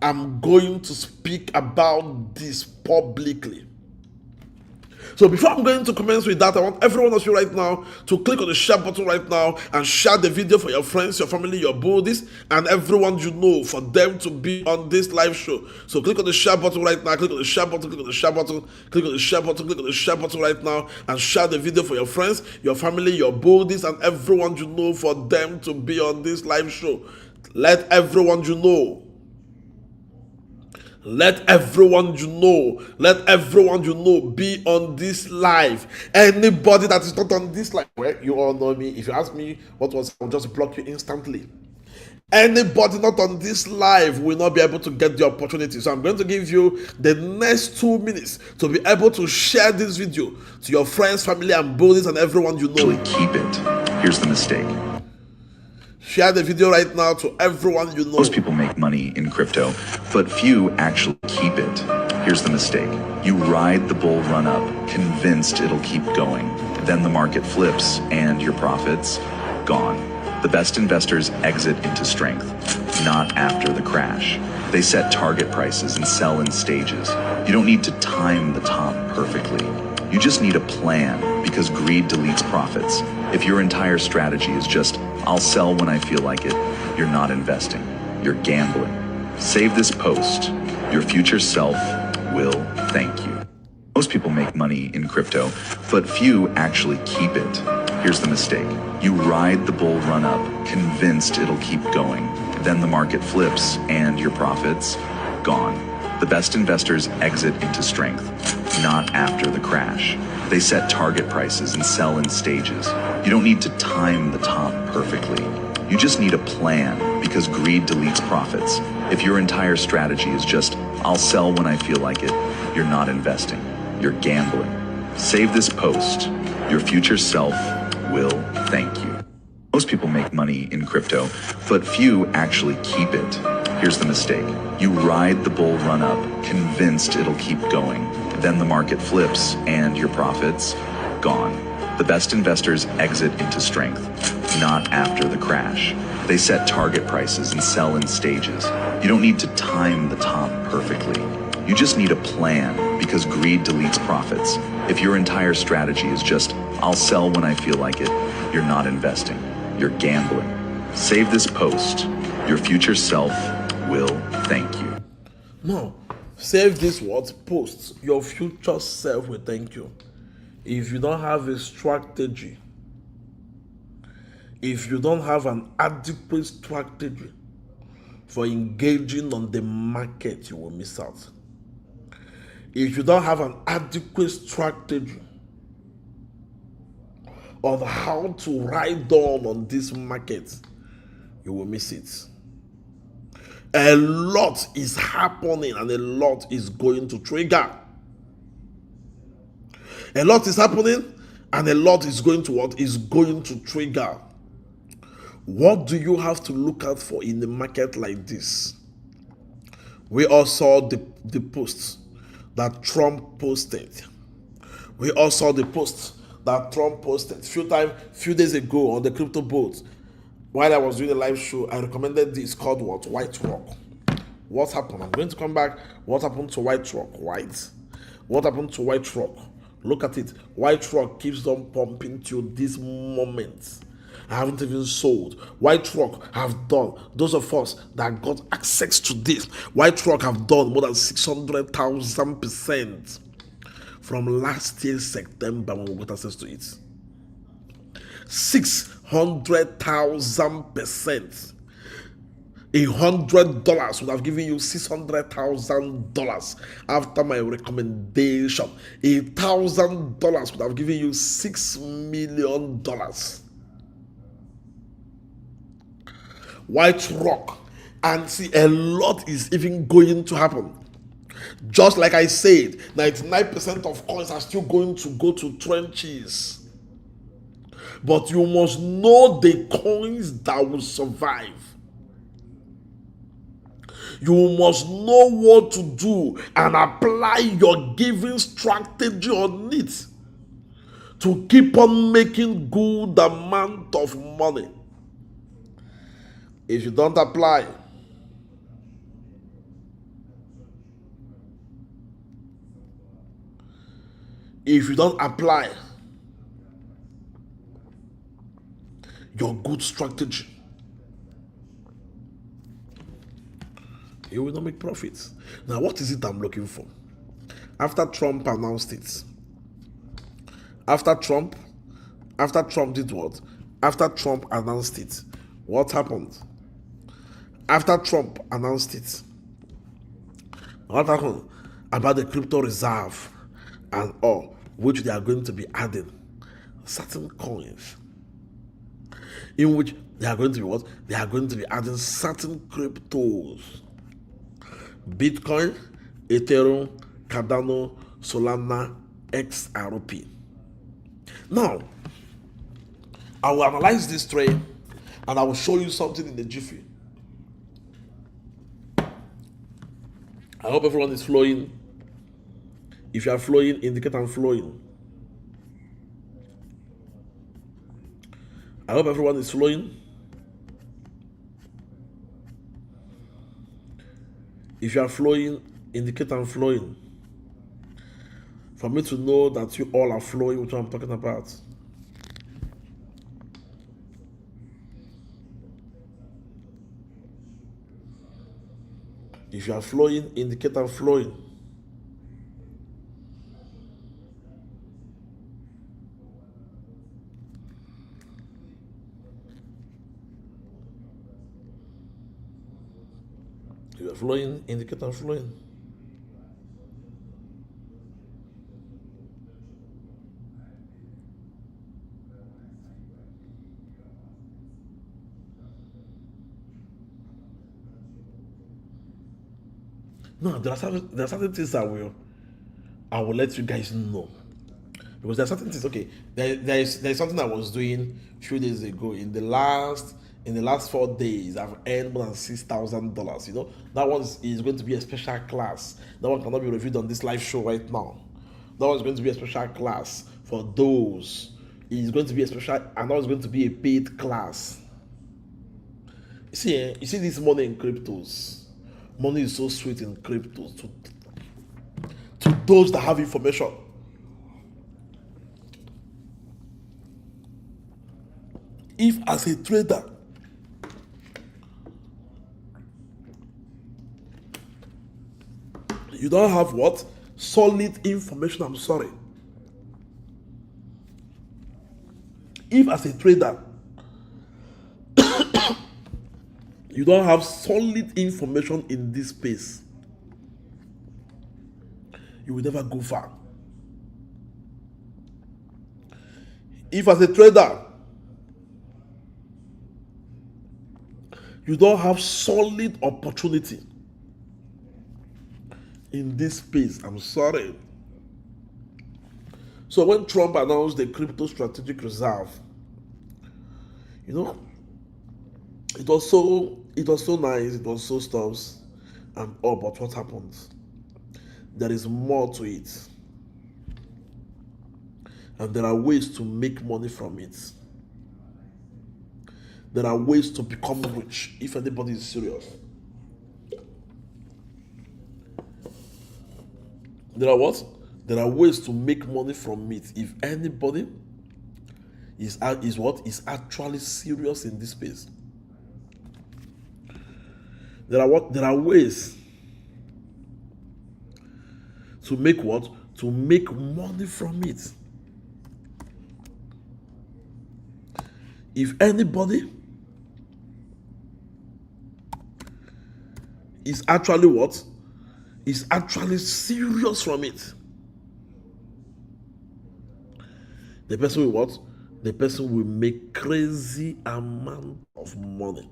I'm going to speak about this publicly. So before I'm going to commence with that, I want every one of you right now to click on the share button right now and share the video for your friends, your family, your buddies, and everyone you know, for them to be on this live show. So click on the share button right now, click on the share button, click on the share button, click on the share button, click on the share button right now, and share the video for your friends, your family, your buddies, and everyone you know, for them to be on this live show. Let everyone you know. Let everyone you know be on this live. Anybody that is not on this live, well, you all know me. If you ask me what was, I'll just block you instantly. Anybody not on this live will not be able to get the opportunity. So I'm going to give you the next 2 minutes to be able to share this video to your friends, family, and buddies, and everyone you know. Keep it. Here's the mistake. Share the video right now to everyone you know. Most people make money in crypto, but few actually keep it. Here's the mistake. You ride the bull run up, convinced it'll keep going. Then the market flips and your profits gone. The best investors exit into strength, not after the crash. They set target prices and sell in stages. You don't need to time the top perfectly. You just need a plan, because greed deletes profits. If your entire strategy is just, I'll sell when I feel like it, you're not investing, you're gambling. Save this post. Your future self will thank you. Most people make money in crypto, but few actually keep it. Here's the mistake. You ride the bull run up, convinced it'll keep going. Then the market flips and your profits gone. The best investors exit into strength, not after the crash. They set target prices and sell in stages. You don't need to time the top perfectly. You just need a plan, because greed deletes profits. If your entire strategy is just, I'll sell when I feel like it, you're not investing, you're gambling. Save this post. Your future self will thank you. Most people make money in crypto, but few actually keep it. Here's the mistake. You ride the bull run up, convinced it'll keep going. Then the market flips and your profits gone. The best investors exit into strength, not after the crash. They set target prices and sell in stages. You don't need to time the top perfectly. You just need a plan, because greed deletes profits. If your entire strategy is just, I'll sell when I feel like it, you're not investing, you're gambling. Save this post. Your future self will thank you. No, save this what post. Your future self will thank you. If you don't have a strategy, if you don't have an adequate strategy for engaging on the market, you will miss out. If you don't have an adequate strategy on how to ride on this market, you will miss it. A lot is happening and a lot is going to trigger. A lot is happening and a lot is going to what? Is going to trigger. What do you have to look out for in the market like this? We all saw the posts that Trump posted. We all saw the post that Trump posted few days ago on the crypto boat. While I was doing a live show, I recommended this called what? White Rock. What happened? I'm going to come back. What happened to White Rock? What happened to White Rock? Look at it. White Rock keeps on pumping till this moment. I haven't even sold. White Rock have done, those of us that got access to this, White Rock have done more than 600,000% from last year September when we got access to it. 600,000%. $100 would have given you $600,000 after my recommendation. $1,000 would have given you $6 million. White Rock. And see, a lot is even going to happen. Just like I said, 99% of coins are still going to go to trenches. But you must know the coins that will survive. You must know what to do and apply your giving strategy on it to keep on making good amount of money. If you don't apply, your good strategy, you will not make profits. Now, what is it I'm looking for? After Trump announced it, after Trump did what? After Trump announced it, what happened? After Trump announced it, what happened about the crypto reserve and all, which they are going to be adding certain coins, in which they are going to be what? They are going to be adding certain cryptos. Bitcoin, Ethereum, Cardano, Solana, XRP. Now, I will analyze this trade and I will show you something in the jiffy. I hope everyone is flowing. If you are flowing, indicate I'm flowing. I hope everyone is flowing. If you are flowing, indicate I'm flowing. For me to know that you all are flowing with what I'm talking about. If you are flowing, indicate I'm flowing. If you are flowing, indicate I'm flowing. No, there are certain things I will let you guys know. Because there are certain things, okay, there is something I was doing a few days ago. In the last 4 days, I've earned more than $6,000. You know, that one is going to be a special class. That one cannot be reviewed on this live show right now. That one is going to be a special class for those. It's going to be a special, and that is going to be a paid class. You see this money in cryptos. Money is so sweet in cryptos to those that have information. If as a trader, you don't have what? Solid information, I'm sorry. If as a trader, you don't have solid information in this space, you will never go far. If as a trader, you don't have solid opportunity in this space, I'm sorry. So when Trump announced the crypto strategic reserve, you know, it was so nice, it was so stuff and all, but what happens? There is more to it. And there are ways to make money from it. There are ways to become rich if anybody is serious. There are what? There are ways to make money from it if anybody is actually serious in this space. There are ways to make what? To make money from it. If anybody is actually what? Is actually serious from it. The person will what? The person will make crazy amount of money.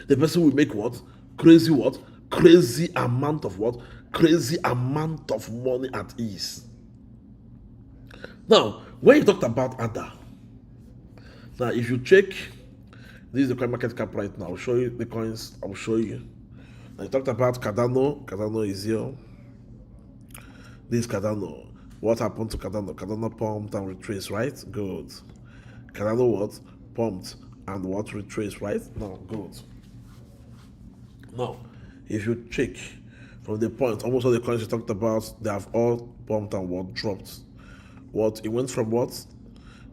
The person will make what? Crazy what? Crazy amount of what? Crazy amount of money at ease. Now, when you talked about ADA, now if you check, this is the coin market cap right now. I'll show you the coins. I'll show you. Now you talked about Cardano. Cardano is here. This is Cardano. What happened to Cardano? Cardano pumped and retraced, right? Good. Cardano what? Pumped and what? Retraced, right? No, good. Now, if you check from the point, almost all the coins you talked about, they have all pumped and what? Dropped. What? It went from what?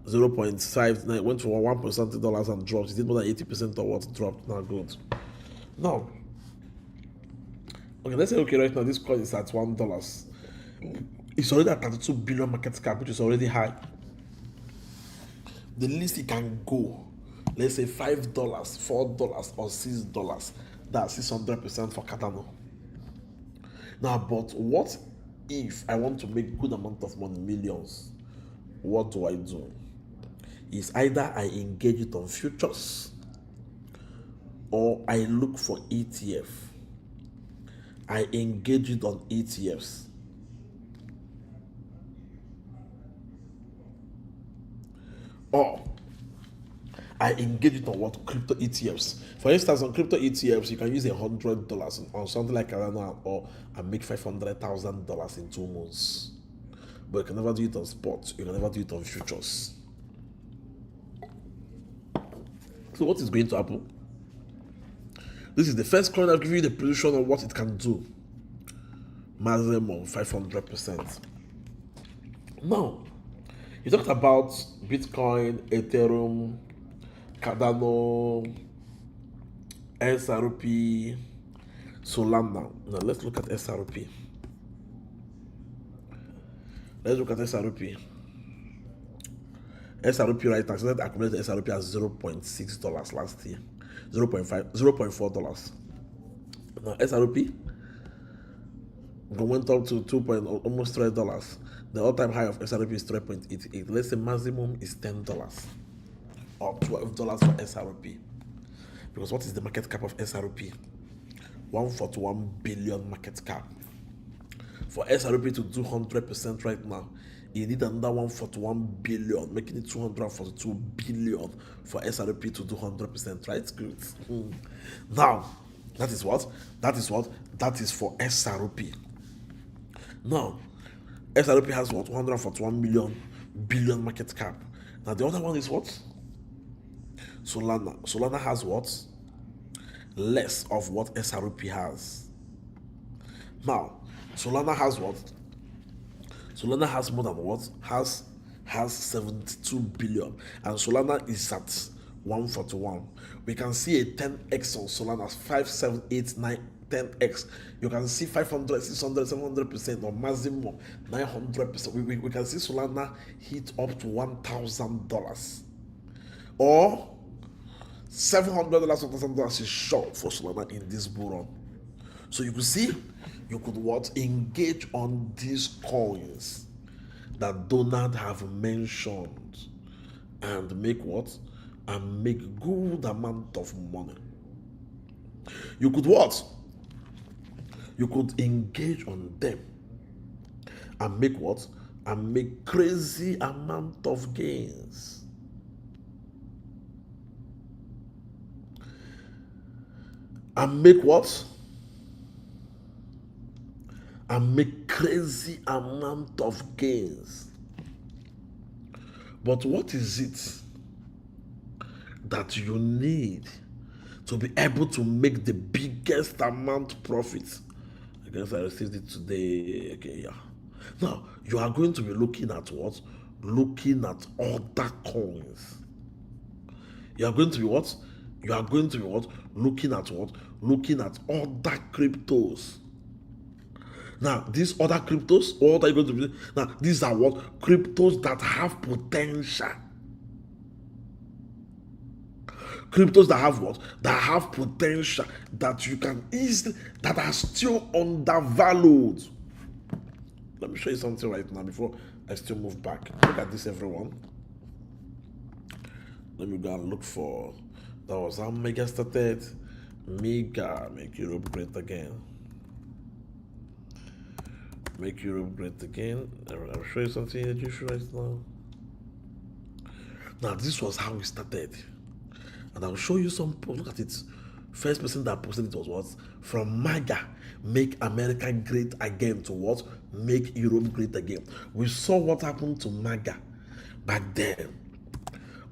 0.5, it went from $1% and dropped. It did more than 80% of what dropped. Now, good. Now, okay, let's say, okay, right now, this coin is at $1. It's already at 32 billion market cap, which is already high. The least it can go, let's say $5, $4, or $6. That's 600% for Cardano. Now, but what if I want to make good amount of money, millions? What do I do? Is either I engage it on futures or I look for ETF. I engage it on ETFs. Or I engage it on what? Crypto ETFs. For instance, on crypto ETFs, you can use $100 on something like Cardano or and make $500,000 in 2 months. But you can never do it on spot. You can never do it on futures. So what is going to happen? This is the first coin I've given you the prediction on what it can do. Maximum 500%. Now, you talked about Bitcoin, Ethereum, Cardano, SRP, Solana. Now let's look at SRP. Let's look at SRP. SRP right now, so that accumulated SRP at $0.6 last year. $0.4. Now SRP went up to almost $3. The all-time high of SRP is 3.88. Let's say maximum is $10 or $12 for SRP. Because what is the market cap of SRP? 141 billion market cap. For SRP to do 100% right now, you need another 141 billion, making it 242 billion for SRP to do 100%, right? Good. Now, that is what? That is what? That is for SRP. Now, SRP has what? 141 billion market cap. Now, the other one is what? Solana. Solana has what? Less of what SRP has. Now, Solana has what? Solana has more than what? Has 72 billion. And Solana is at 141. We can see a 10x on Solana, 5, 7, 8, 9, 10x. You can see 500, 600, 700%, or maximum 900%. We can see Solana hit up to $1,000. Or $700 or $1,000 is short for Solana in this bull run. So you could see, you could what? Engage on these coins that Donald have mentioned and make what? And make good amount of money. You could what? You could engage on them and make what? And make crazy amount of gains. And make what? And make crazy amount of gains. But what is it that you need to be able to make the biggest amount profit? I guess I received it today. Okay, yeah. Now, you are going to be looking at what? Looking at other coins. You are going to be what? You are going to be what? Looking at what? Looking at other cryptos. Now, these other cryptos, what are you going to be? Now, these are what? Cryptos that have potential. cryptos that have what? That have potential, that you can easily, that are still undervalued. Let me show you something right now before I still move back. Look at this, everyone. Let me go and look for, that was how Mega started. Mega, make Europe great again. Make Europe great again. I'll show you something that you should right now. Now, this was how we started. And I'll show you some, look at it. First person that posted it was what? From MAGA, make America great again, to what? Make Europe great again. We saw what happened to MAGA back then.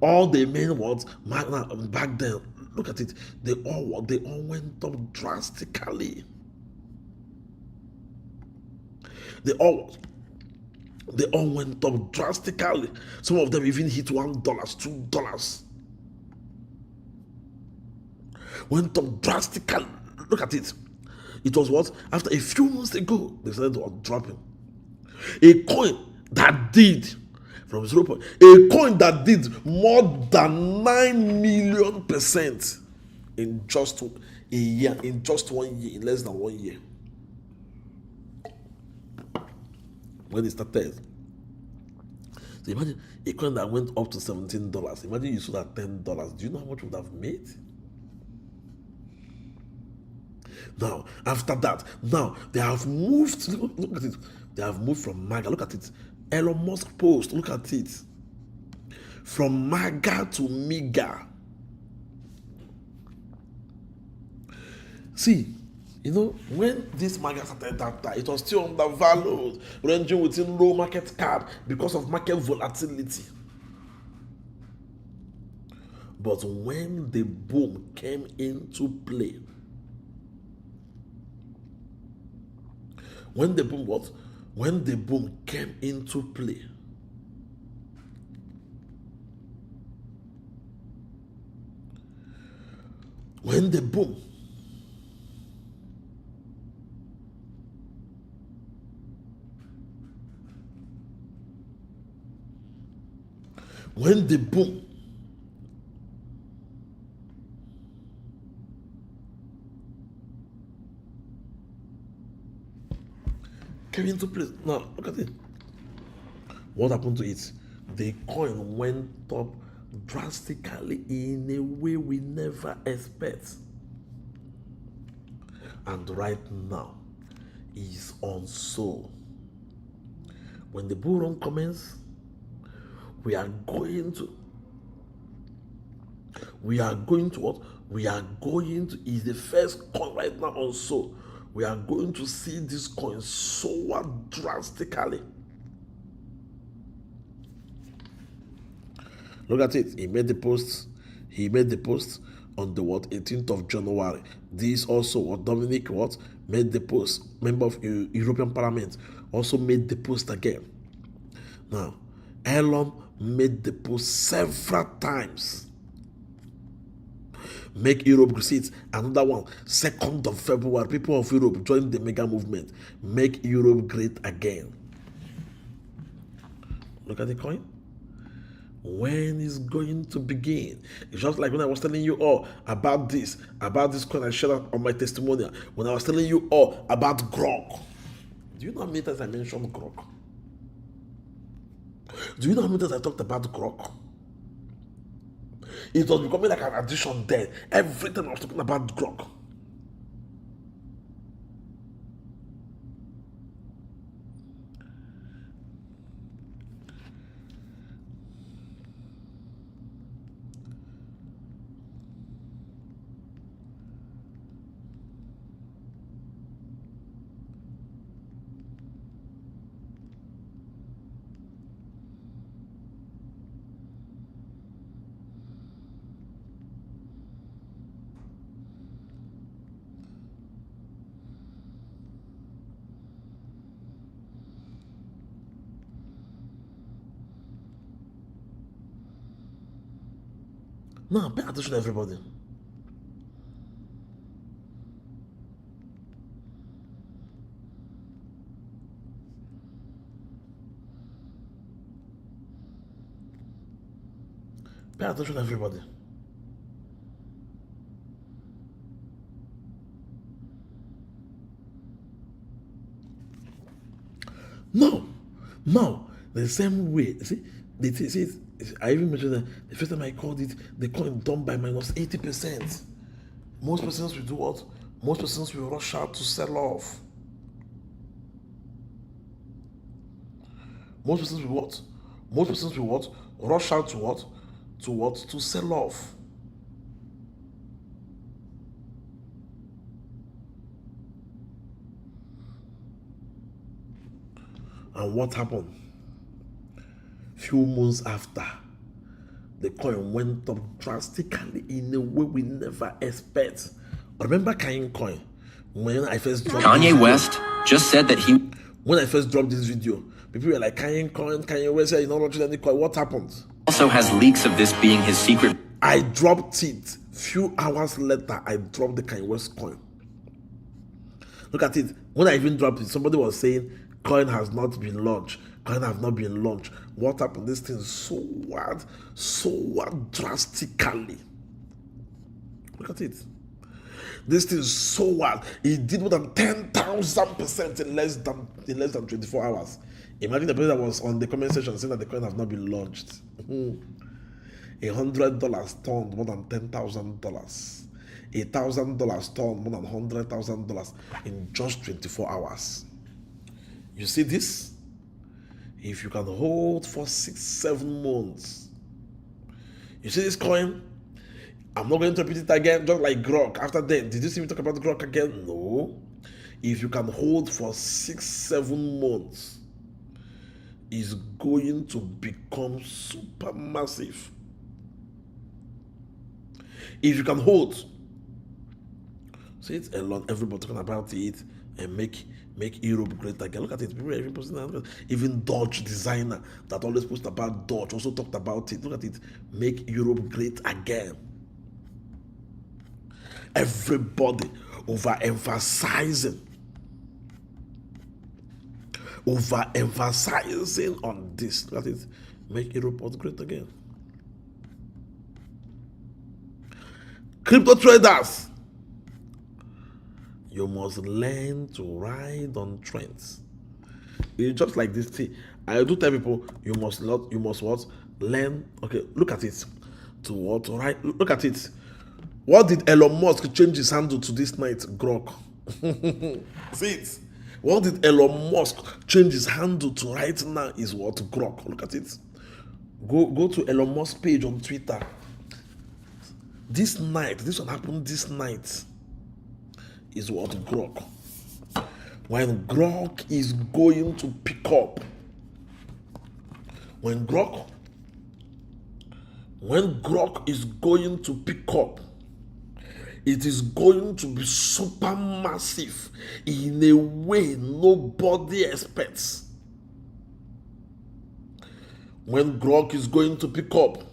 All the main words back then, look at it, they all went up drastically. They all went up drastically. Some of them even hit $1, $2. Went up drastically. Look at it. It was what? After a few months ago, they started dropping. A coin that did from 0. A coin that did more than 9 million % in just a year, in just 1 year, in less than 1 year. When it started. So imagine a coin that went up to $17. Imagine you sold at $10. Do you know how much you would have made? Now, after that, now they have moved. Look at it. They have moved from MAGA. Look at it. Elon Musk post. Look at it. From MAGA to MEGA. See, you know, when this MAGA started that time, it was still undervalued, ranging within low market cap because of market volatility. But when the boom came into play, when the boom came into play, when the boom came into place. Now, look at it. What happened to it? The coin went up drastically in a way we never expect. And right now, is on sale. When the bull run commences, we are going to what? We are going to, is the first coin right now on sale. We are going to see this coin soar drastically. Look at it. He made the post on the what? 18th of January. This also what Dominic what made the post. Member of European Parliament also made the post again. Now, Elon made the post several times. Make Europe great. Another one, 2nd of February. People of Europe join the mega movement. Make Europe great again. Look at the coin. When is going to begin? It's just like when I was telling you all about this coin I shared on my testimonial. When I was telling you all about Grok. Do you know how many times I mentioned Grok? Do you know how many times I talked about Grok? It was becoming like an addition there. Every time I was talking about Grok. Now, pay attention, everybody. Pay attention, everybody. No, now the same way. See, I even mentioned that the first time I called it, the coin dumped by minus 80%. Most persons will do what? Most persons will rush out to sell off. Most persons will what? Most persons will what? Rush out to what? To what? To sell off. And what happened? Few months after, the coin went up drastically in a way we never expect. Remember Coin? When I first dropped Kanye West just said that he... When I first dropped this video, people were like, Kanye West, you're not launching any coin. What happened? also has leaks of this being his secret... I dropped it. Few hours later, I dropped the Kanye West coin. Look at it. When I even dropped it, somebody was saying, coin has not been launched. Coin have not been launched. What happened? This thing soared drastically. Look at it. This thing soared. It did more than 10,000% in less than 24 hours. Imagine the person that was on the comment section saying that the coin have not been launched. $100 turned more than $10,000. $1,000 turned more than $100,000 in just 24 hours. You see this? If you can hold for 6-7 months, you see this coin? I'm not going to repeat it again, just like Grok. After that, did you see me talk about Grok again? No. If you can hold for 6-7 months, it's going to become super massive. If you can hold, see it a lot, everybody talking about it, and make Europe great again. Look at it, people are even posting that. Even Dodge designer that always post about Dodge also talked about it. Look at it, make Europe great again. Everybody overemphasizing on this. Look at it, make Europe great again. Crypto traders, you must learn to ride on trends. It's just like this thing. I do tell people you must what? Learn. Okay, look at it. To what? To ride. Look at it. What did Elon Musk change his handle to this night? Grok. See it. What did Elon Musk change his handle to right now is what? Grok. Look at it. Go to Elon Musk page on Twitter. This night, this one happened this night, is what? Grok. When Grok is going to pick up, when Grok is going to pick up, it is going to be super massive in a way nobody expects. When Grok is going to pick up,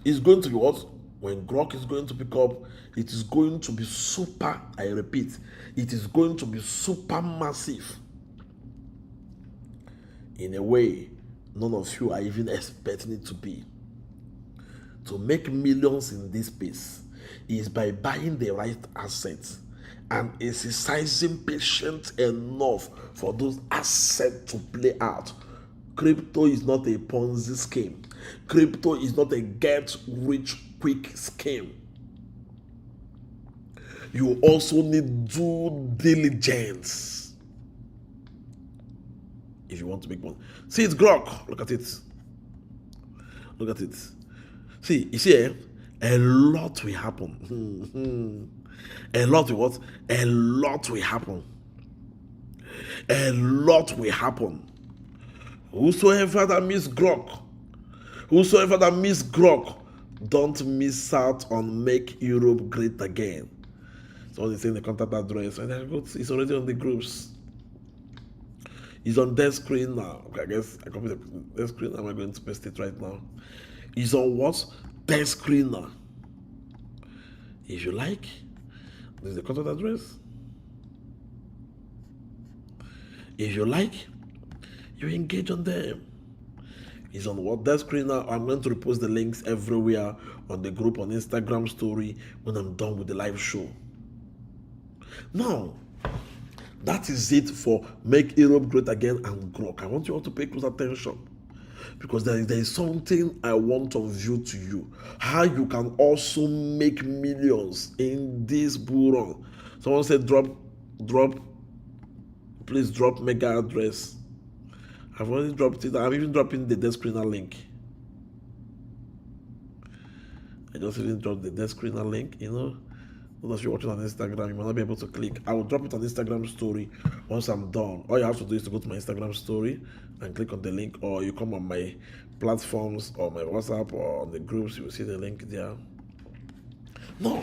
it's going to be what? When Grok is going to pick up, it is going to be super, I repeat, it is going to be super massive in a way none of you are even expecting it to be. To make millions in this space is by buying the right assets and exercising patience enough for those assets to play out. Crypto is not a Ponzi scheme. Crypto is not a get-rich-quick scheme. You also need due diligence if you want to make money. See, it's Grok. Look at it. Look at it. See, you see, a lot will happen. A lot will what? A lot will happen. A lot will happen. Whosoever that miss Grok, don't miss out on Make Europe Great Again. So they say the contact address, and it's already on the groups. It's on their screen now. Okay, I guess I copy the screen. I'm going to paste it right now. It's on what? Their screen now. If you like, there's the contact address. If you like, you engage on them. It's on what? Their screen now. I'm going to repost the links everywhere on the group, on Instagram story when I'm done with the live show. Now, That is it for Make Europe Great Again and Grok. I want you all to pay close attention, because there is something I want to view to you. How you can also make millions in this bull run. Someone said please drop mega address. I've already dropped it. I'm even dropping the desk screener link. I just even dropped the desk screener link, Those of you watching on Instagram, you might not be able to click. I will drop it on Instagram story once I'm done. All you have to do is to go to my Instagram story and click on the link, or you come on my platforms or my WhatsApp or on the groups, you will see the link there. No.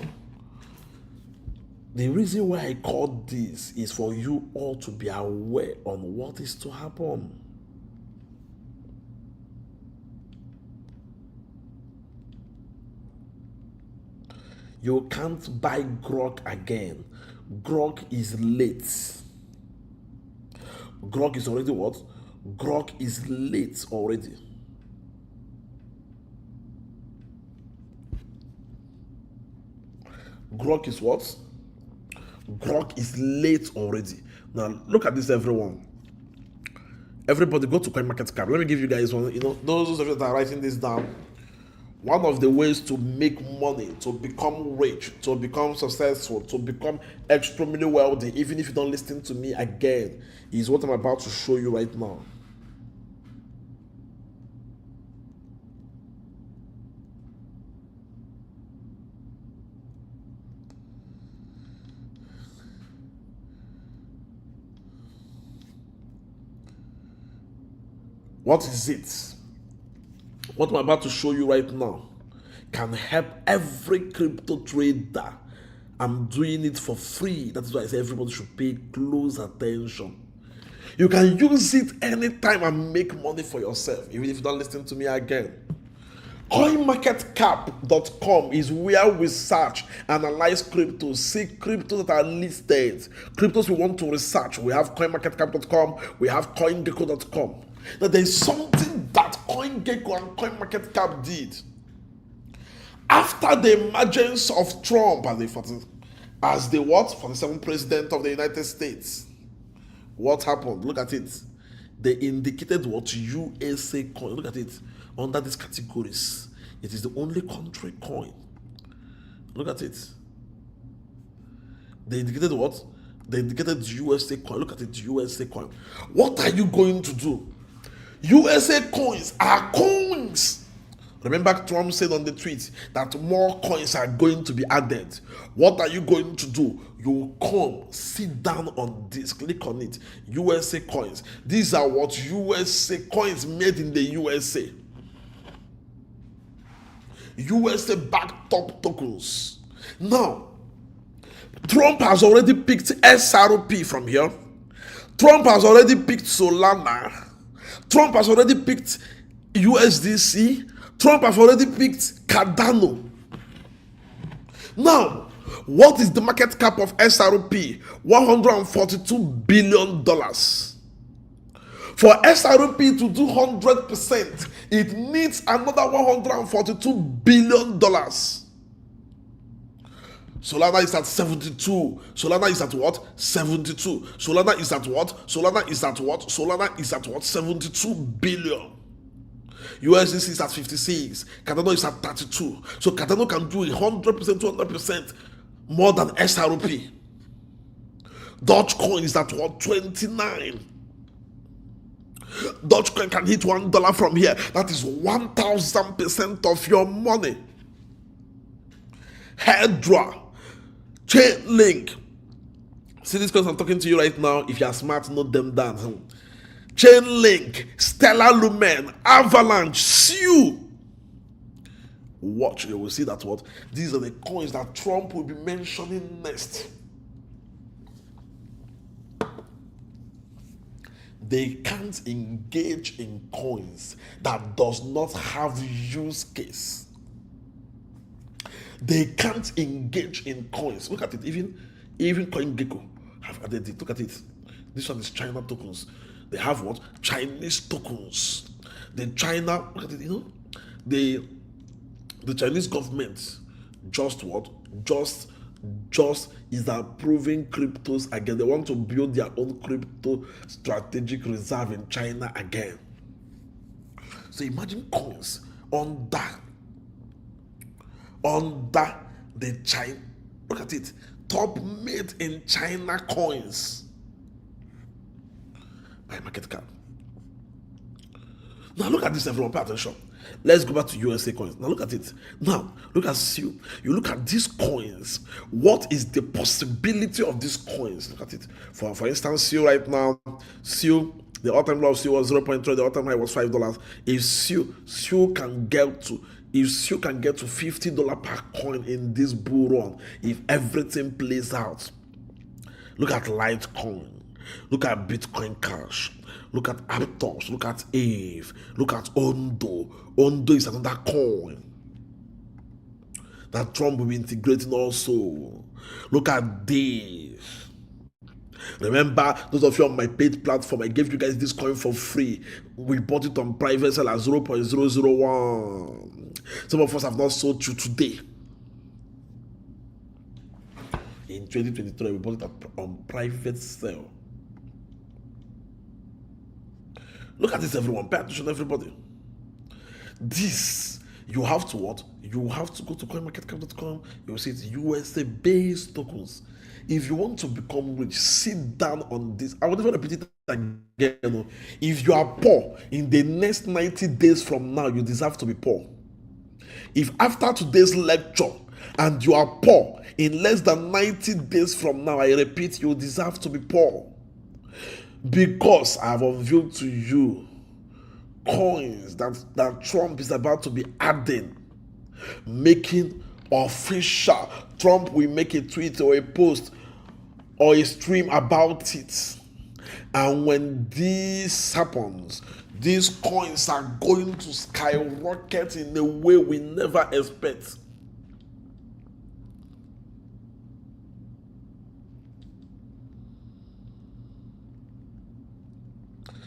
The reason why I called this is for you all to be aware on what is to happen. You can't buy Grok again. Grok is late. Grok is already what? Grok is late already. Grok is what? Grok is late already. Now look at this, everyone. Everybody go to CoinMarketCap. Let me give you guys one. Those of you that are writing this down. One of the ways to make money, to become rich, to become successful, to become extremely wealthy, even if you don't listen to me again, is what I'm about to show you right now. What is it? What I'm about to show you right now can help every crypto trader. I'm doing it for free. That's why I say everybody should pay close attention. You can use it anytime and make money for yourself, even if you don't listen to me again. CoinMarketCap.com is where we search, analyze cryptos, see cryptos that are listed, cryptos we want to research. We have CoinMarketCap.com, we have CoinGecko.com. Now there's something that CoinGecko and CoinMarketCap did. After the emergence of Trump as the what? 47th president of the United States, what happened? Look at it. They indicated what? USA coin. Look at it. Under these categories, it is the only country coin. Look at it. They indicated what? They indicated USA coin. Look at it, USA coin. What are you going to do? USA coins are coins. Remember, Trump said on the tweet that more coins are going to be added. What are you going to do? You come, sit down on this, click on it. USA coins. These are what? USA coins made in the USA. USA backed top tokens. Now, Trump has already picked SRP from here. Trump has already picked Solana. Trump has already picked USDC. Trump has already picked Cardano. Now, what is the market cap of SRP? $142 billion. For SRP to do 100%, it needs another $142 billion. Solana is at 72. Solana is at what? 72. Solana is at what? Solana is at what? Solana is at what? 72 billion. USDC is at 56. Cardano is at 32. So Cardano can do 100%, 200% more than SRP. Dogecoin is at what? 29. Dogecoin can hit $1 from here. That is 1,000% of your money. Hedra, Chainlink. See these coins I'm talking to you right now. If you are smart, note them down. Chainlink, Stellar Lumen, Avalanche, Sue. Watch, you will see that what? These are the coins that Trump will be mentioning next. They can't engage in coins that does not have use case. They can't engage in coins. Look at it. Even CoinGecko have added it. Look at it. This one is China tokens. They have what? Chinese tokens. The China, look at it, the Chinese government just what? Just just is approving cryptos again. They want to build their own crypto strategic reserve in China again. So imagine coins under the China. Look at it. Top made in China coins by market cap. Now look at this, everyone. Pay attention. Let's go back to USA coins. Now look at it. Now look at SEU. You look at these coins. What is the possibility of these coins? Look at it. For instance, SEU right now, SEU, the all-time low of SEU was 0.3. The all-time high was $5. If SEU can get to $50 per coin in this bull run, if everything plays out, look at Litecoin, look at Bitcoin Cash, look at Aptos, look at Ave, look at Ondo. Ondo is another coin that Trump will be integrating also. Look at Dave. Remember, those of you on my paid platform, I gave you guys this coin for free. We bought it on private sale at 0.001. Some of us have not sold you today. In 2023, we bought it on private sale. Look at this, everyone. Pay attention, everybody. This, you have to what? You have to go to coinmarketcap.com. You will see it's USA-based tokens. If you want to become rich, sit down on this. I will never repeat it again. If you are poor, in the next 90 days from now, you deserve to be poor. If after today's lecture and you are poor, in less than 90 days from now, I repeat, you deserve to be poor. Because I have unveiled to you coins that Trump is about to be adding, making official. Trump will make a tweet or a post or a stream about it. And when this happens, these coins are going to skyrocket in a way we never expect.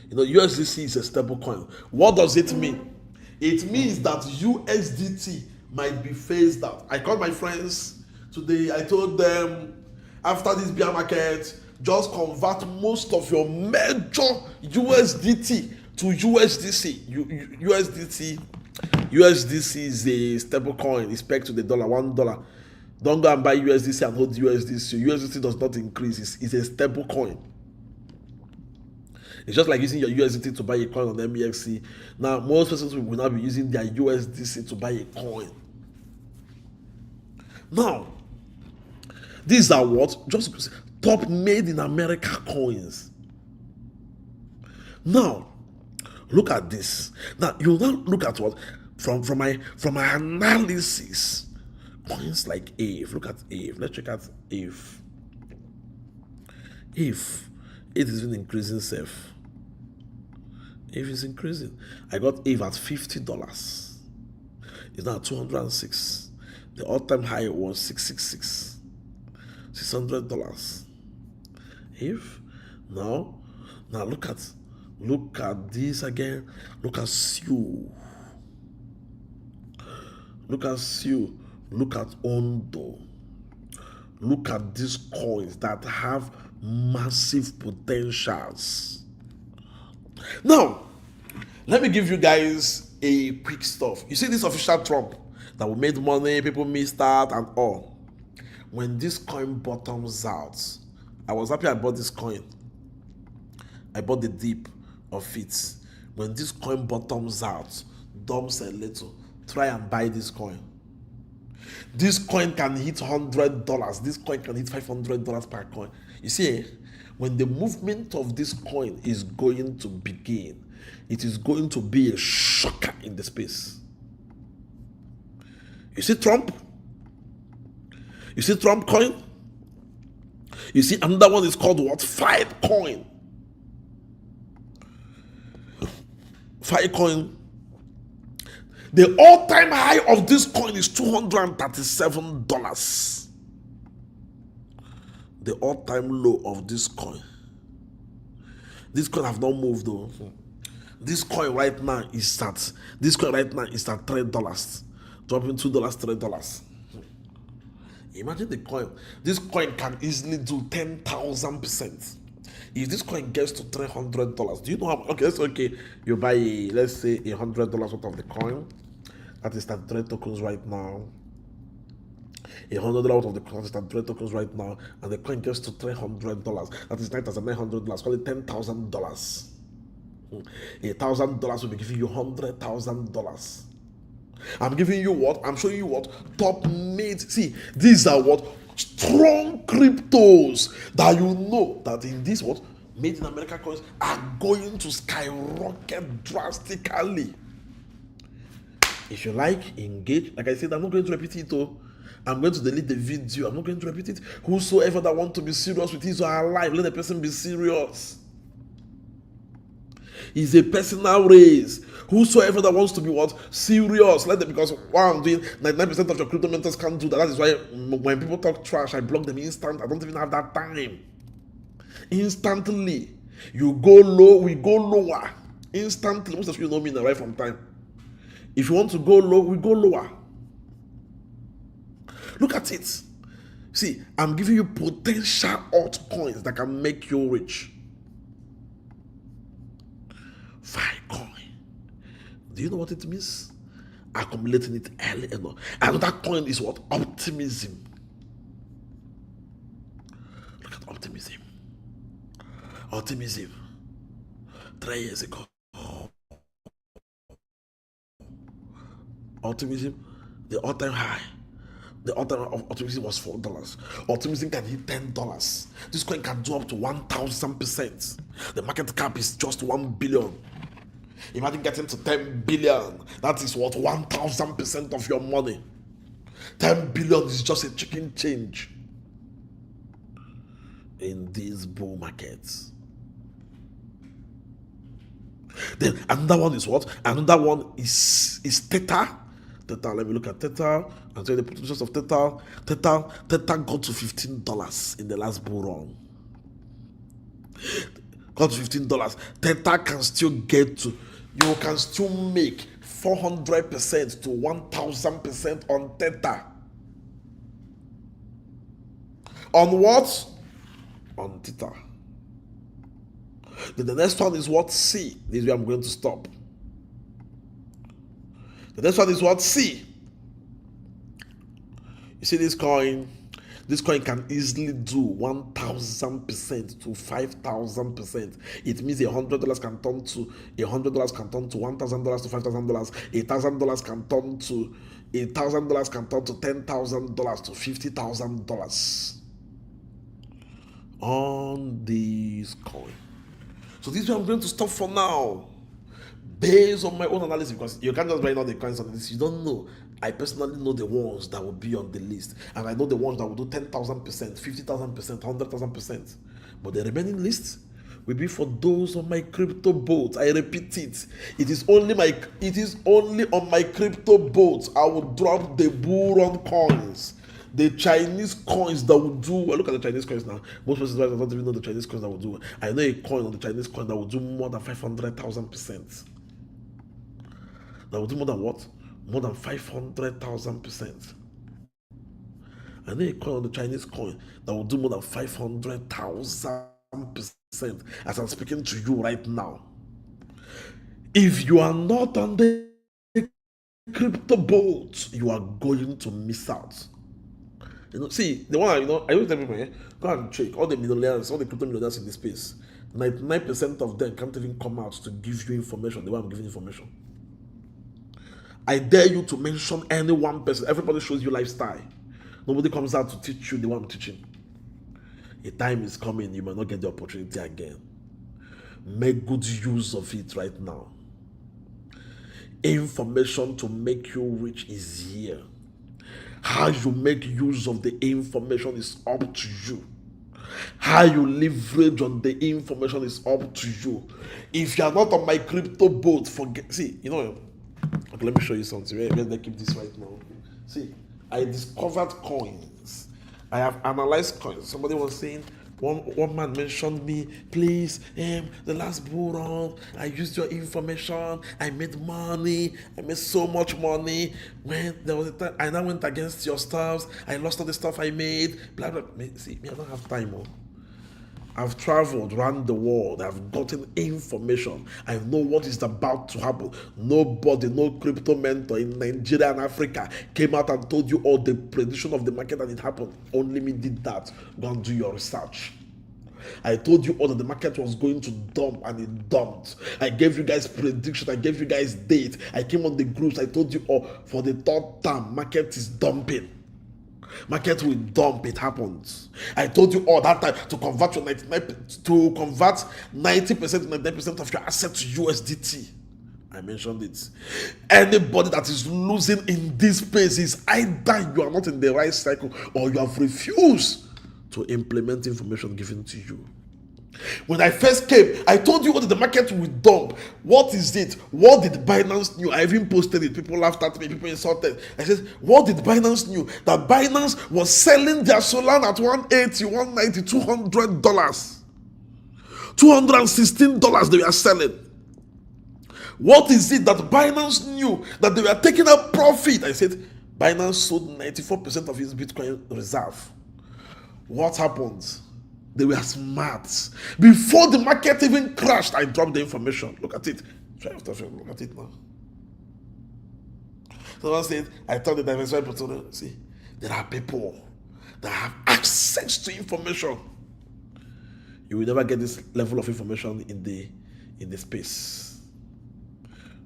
You know, USDC is a stable coin. What does it mean? It means that USDT might be phased out. I called my friends today. I told them, after this bear market, just convert most of your major USDT to USDC. USDC is a stable coin. It's pegged to the dollar, $1. Don't go and buy USDC and hold USDC. USDC does not increase. It's a stable coin. It's just like using your USDT to buy a coin on MEXC. Now, most persons will now be using their USDC to buy a coin. Now, these are what? Just top made in America coins. Now, look at this. Now, you now look at what? From my analysis, coins like Ave. Look at Ave. Let's check out Ave. Ave. It has been increasing safe. Ave is increasing. I got Ave at $50. It's now 206. The all-time high was 666. $600. Ave. Now look at this again. Look at SEU. Look at SEU. Look at Ondo. Look at these coins that have massive potentials. Now, let me give you guys a quick stuff. You see this official Trump that we made money, people missed out and all. When this coin bottoms out, I was happy I bought this coin. I bought the dip of it. When this coin bottoms out, dumps a little, try and buy this coin. This coin can hit $100. This coin can hit $500 per coin. You see, when the movement of this coin is going to begin, it is going to be a shocker in the space. You see Trump? You see Trump coin? You see another one is called what? Filecoin. Filecoin. The all-time high of this coin is $237. The all-time low of this coin. This coin have not moved though. This coin right now is at $3. Dropping $2, $3. Imagine the coin. This coin can easily do 10,000%. If this coin gets to $300, do you know how? Okay, let's okay. You buy, let's say, $100 worth of the coin. That is 33 tokens right now. $100 worth of the coin is 33 tokens right now, and the coin gets to $300. That is $9,900. Call it $10,000. $1,000 will be giving you $100,000. I'm giving you what? I'm showing you what? Top made. See, these are what? Strong cryptos that you know that in this what? Made in America coins are going to skyrocket drastically. If you like, engage. Like I said, I'm not going to repeat it though. I'm going to delete the video. I'm not going to repeat it. Whosoever that want to be serious with his or her life, let the person be serious. It's a personal race. Whosoever that wants to be what? Serious. Let them, because what I'm doing, 99% of your crypto mentors can't do that. That is why when people talk trash, I block them instant. I don't even have that time. Instantly. You go low, we go lower. Instantly. Most of you know me now, right from time. If you want to go low, we go lower. Look at it. See, I'm giving you potential altcoins that can make you rich. Filecoin. Do you know what it means? Accumulating it early enough. Another coin is what? Optimism. Look at optimism. Optimism. 3 years ago. Optimism, the all-time high. The all-time of optimism was $4. Optimism can hit $10. This coin can do up to 1,000%. The market cap is just 1 billion. Imagine getting to 10 billion. That is what? 1,000% of your money. 10 billion is just a chicken change in these bull markets. Then another one is what? Another one is Theta. Theta, let me look at Theta and tell you the potentials of Theta. Theta got to $15 in the last bull run. Got to $15. Theta can still get to, you can still make 400% to 1,000% on Theta. On what? On Theta. Then the next one is what? C. This is where I'm going to stop. The next one is what? C. You see this coin? This coin can easily do 1,000% to 5,000%. It means $100 can turn to $100 can turn to $1,000 to $5,000. $1,000 can turn to $1,000 can turn to $10,000 to $50,000 on this coin. So this is where I'm going to stop for now. Based on my own analysis, because you can't just buy all the coins on this. You don't know. I personally know the ones that will be on the list, and I know the ones that will do 10,000%, 50,000%, 100,000%. But the remaining list will be for those on my crypto boat. I repeat it. It is only on my crypto boat I will drop the bull run coins. The Chinese coins that will do, well, look at the Chinese coins now. Most people don't even know the Chinese coins that will do. I know a coin on the Chinese coin that will do more than 500,000%. That will do more than what? More than 500,000%. I know a coin on the Chinese coin that will do more than 500,000% as I'm speaking to you right now. If you are not on the crypto boat, you are going to miss out. You know, see, the one I always tell people, go and check all the millionaires, all the crypto millionaires in this space. 99% of them can't even come out to give you information the way I'm giving information. I dare you to mention any one person. Everybody shows you lifestyle. Nobody comes out to teach you the one I'm teaching. A time is coming, you might not get the opportunity again. Make good use of it right now. Information to make you rich is here. How you make use of the information is up to you. How you leverage on the information is up to you. If you are not on my crypto boat, forget. See, okay, let me show you something. Let me keep this right now. See, I discovered coins. I have analyzed coins. Somebody was saying One man mentioned me, please, the last bull run, I used your information, I made money, I made so much money. When there was a time, I now went against your stuff, I lost all the stuff I made, blah, blah. See, me, I don't have time, oh. I've traveled around the world. I've gotten information. I know what is about to happen. Nobody, no crypto mentor in Nigeria and Africa came out and told you all the prediction of the market and it happened. Only me did that. Go and do your research. I told you all that the market was going to dump and it dumped. I gave you guys prediction. I gave you guys date. I came on the groups. I told you all for the third time, market is dumping. Market will dump, it happens. I told you all that time to convert your 90% to 99% of your assets to USDT. I mentioned it. Anybody that is losing in this space is either you are not in the right cycle or you have refused to implement information given to you. When I first came, I told you what the market will dump. What is it? What did Binance knew? I even posted it. People laughed at me. People insulted. I said, what did Binance knew? That Binance was selling their Solana at $180, $190, $200. $216 they were selling. What is it that Binance knew? That they were taking a profit. I said, Binance sold 94% of his Bitcoin reserve. What happened? They were smart. Before the market even crashed, I dropped the information. Look at it. Look at it now. Someone said, I told the diversified portfolio, see, there are people that have access to information. You will never get this level of information in the space.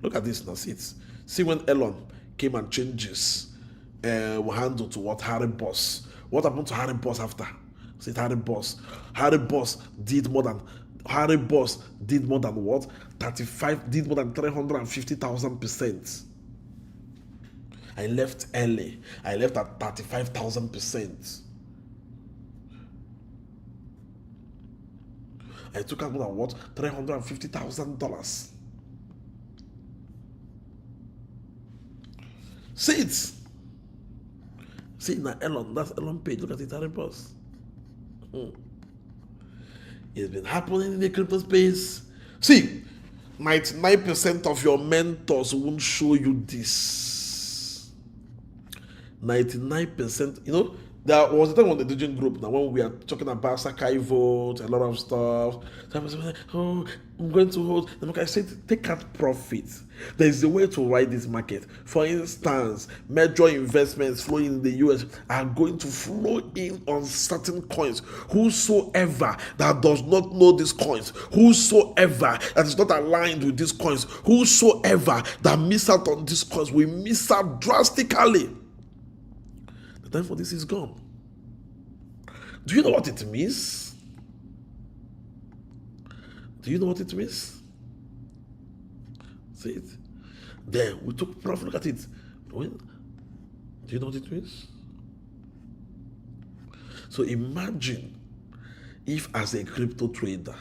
Look at this now. See when Elon came and changes handle to what? Harry Boss. What happened to Harry Boss after? See, Harry Boss did more than what? 35, did more than 350,000%. I left early. I left at 35,000%. I took out more than what? $350,000. See it. See now, Elon. That's Elon page. Look at it, Harry Boss. It's been happening in the crypto space. See, 99% of your mentors won't show you this. 99%, you know, there was a time on the Digital group now when we are talking about Sakai vote, a lot of stuff. So I was like, oh, I'm going to hold. I said, take out profit. There is a way to ride this market. For instance, major investments flowing in the US are going to flow in on certain coins. Whosoever that does not know these coins, whosoever that is not aligned with these coins, whosoever that miss out on these coins will miss out drastically. The time for this is gone. Do you know what it means? Do you know what it means? See it? Then we took profit. Look at it. Do you know what it means? So imagine if, as a crypto trader,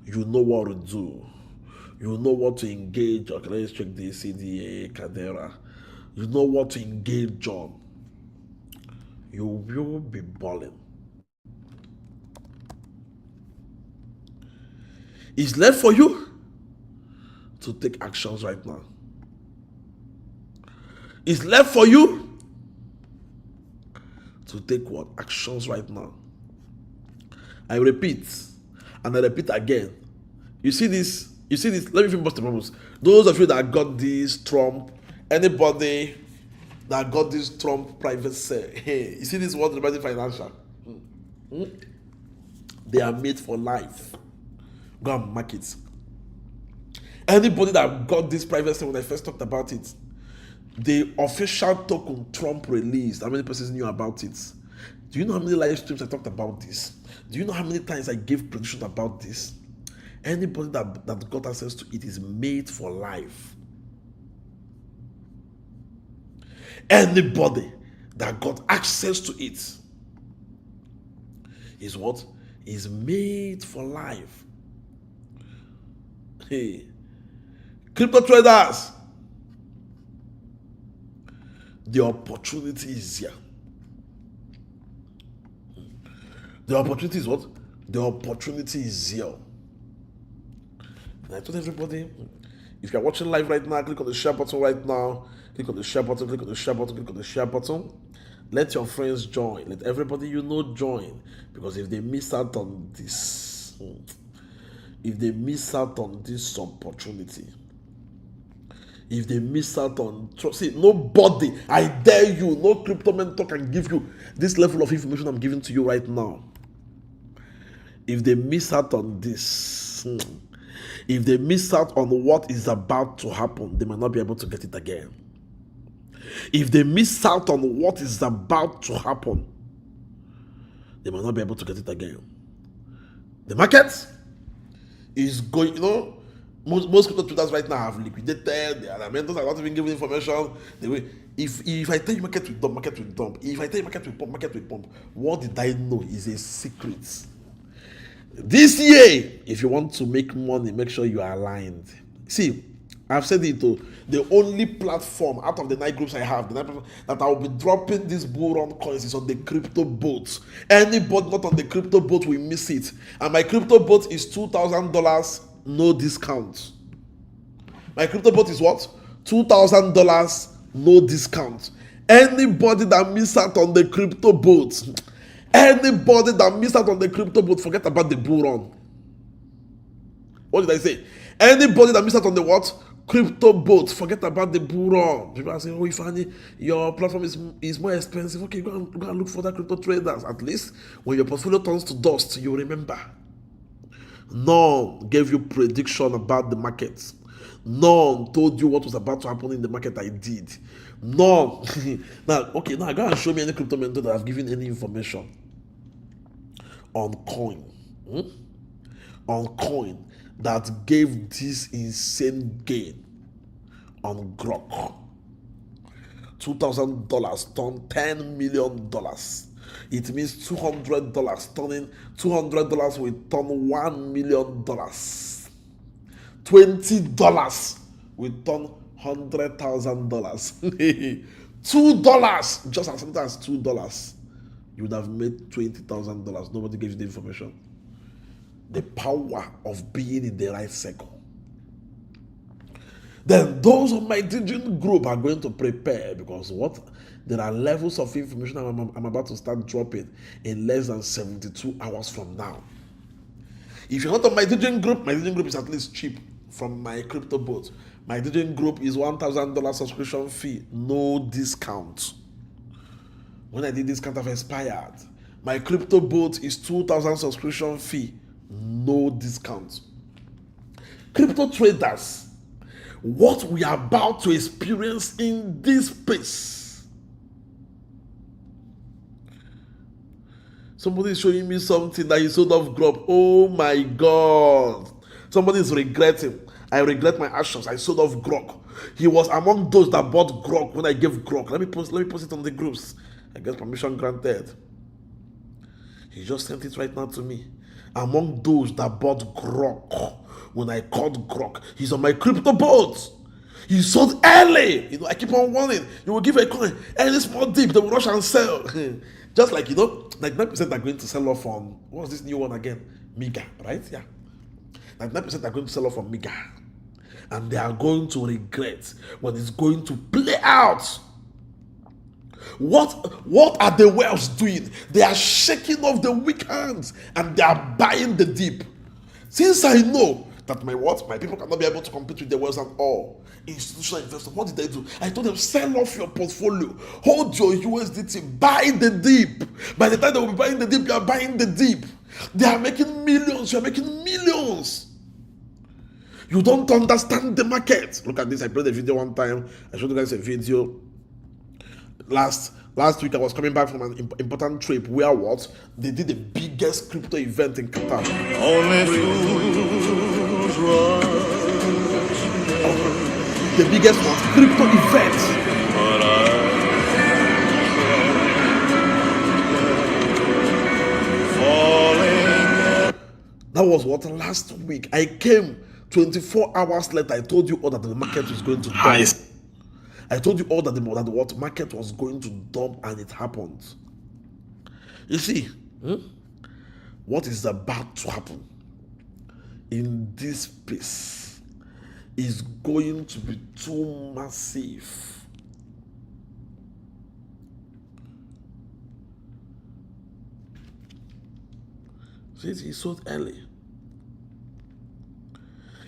you know what to do. You know what to engage. Okay, let's check the CDA, Cadera. You know what to engage on. You will be balling. It's left for you to take actions right now. It's left for you to take what? Actions right now. I repeat, and I repeat again. You see this? Let me even bust the bubbles. Those of you that got this Trump, anybody that got this Trump private sale, hey, you see this World Remedy Financial? They are made for life. Go and mark it. Anybody that got this private sale, when I first talked about it, the official token Trump released, how many persons knew about it? Do you know how many live streams I talked about this? Do you know how many times I gave predictions about this? Anybody that got access to it is made for life. Anybody that got access to it is what? Is made for life. Hey, crypto traders, the opportunity is here. The opportunity is what? The opportunity is here. And I told everybody, if you're watching live right now, click on the share button right now. Click on the share button, click on the share button, click on the share button. Let your friends join. Let everybody you know join. Because if they miss out on this, opportunity, if they miss out on, see, nobody, I dare you, no crypto mentor can give you this level of information I'm giving to you right now. If they miss out on this, if they miss out on what is about to happen, they might not be able to get it again. If they miss out on what is about to happen, they might not be able to get it again. The market is going, most crypto traders right now have liquidated. The mentors are not even giving information. If I tell you market will dump, market will dump. If I tell you market will pump, market will pump. What did I know is a secret. This year, if you want to make money, make sure you are aligned. See, I've said it too. The only platform out of the 9 groups I have, that I will be dropping these bull run coins is on the crypto boat. Anybody not on the crypto boat will miss it. And my crypto boat is $2,000, no discount. My crypto boat is what? $2,000, no discount. Anybody that miss out on the crypto boat, forget about the bull run. What did I say? Anybody that missed out on the what? Crypto boat, forget about the bull run. People are saying, oh, Ifani, your platform is more expensive. Okay, go and look for that crypto traders. At least when your portfolio turns to dust, you remember. None gave you prediction about the markets. None told you what was about to happen in the market. I did. None. Now go and show me any crypto mentor that have given any information on coin. On coin that gave this insane gain on Grok. $2,000 turned $10 million. It means $200 turning $200 will turn $1 million. $20 will turn $100,000. $2, just as simple as $2, you would have made $20,000. Nobody gave you the information. The power of being in the right circle. Then those on my digital group are going to prepare, because there are levels of information I'm about to start dropping in less than 72 hours from now. If you're not on my digital group is at least cheap from my crypto boat. My digital group is $1,000 subscription fee, no discount. When I did discount, I've expired. My crypto boat is $2,000 subscription fee, no discount. Crypto traders, what we are about to experience in this space. Somebody is showing me something that he sold off Grok. Oh my God. Somebody is regretting. I regret my actions. I sold off Grok. He was among those that bought Grok when I gave Grok. Let me post it on the groups. I get permission granted. He just sent it right now to me. Among those that bought Grok when I called Grok, he's on my crypto boat. He sold early. I keep on warning. You will give a coin, any small dip, they will rush and sell. Just like, 99% are going to sell off on, what's this new one again? Mega, right? Yeah. 99% are going to sell off on Mega. And they are going to regret when it's going to play out. What are the whales doing? They are shaking off the weak hands and they are buying the deep. Since I know that my people cannot be able to compete with the whales and all institutional investors, what did I do? I told them, sell off your portfolio, hold your USDT, buy the deep. By the time they will be buying the deep, you are buying the deep. They are making millions, you are making millions. You don't understand the market. Look at this. I played a video one time. I showed you guys a video. Last week I was coming back from an important trip where they did the biggest crypto event in Qatar. Only fools rush. The biggest one, crypto event. But falling. That was last week. I came 24 hours later. I told you all that the market was going to dump. I told you all that the market was going to dump, and it happened. You see, what is about to happen in this space is going to be too massive. See, it's sold early.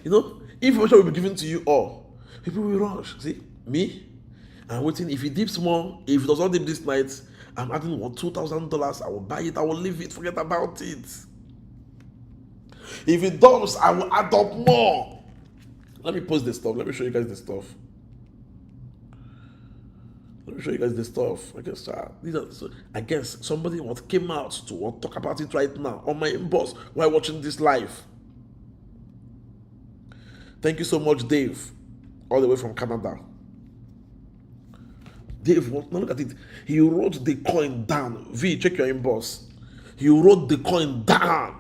You know, information will be given to you all. People will rush. See, me, I'm waiting. If it dips more, if it does not dip this night, I'm adding $2,000. I will buy it. I will leave it. Forget about it. If it does, I will add up more. Let me post the stuff. Let me show you guys the stuff. I guess somebody what came out to talk about it right now on my inbox while watching this live. Thank you so much, Dave, all the way from Canada. Dave, now look at it. He wrote the coin down. V, check your inbox. He wrote the coin down.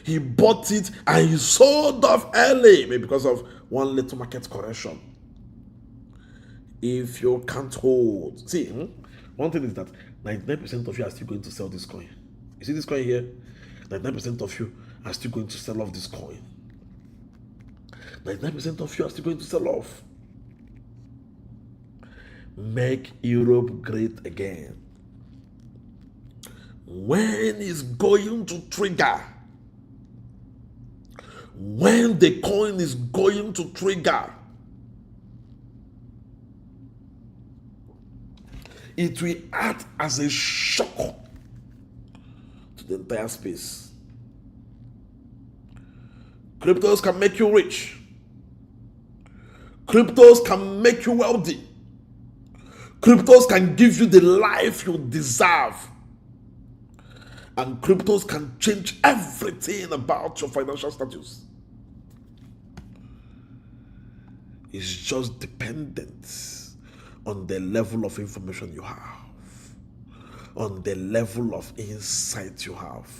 He bought it and he sold off early, maybe because of one little market correction. If you can't hold, see, one thing is that 99% of you are still going to sell this coin. You see this coin here? 99% of you are still going to sell off this coin. 99% of you are still going to sell off. Make Europe great again. When is going to trigger? When the coin is going to trigger? It will act as a shock to the entire space. Cryptos can make you rich. Cryptos can make you wealthy. Cryptos can give you the life you deserve. And cryptos can change everything about your financial status. It's just dependent on the level of information you have, on the level of insight you have.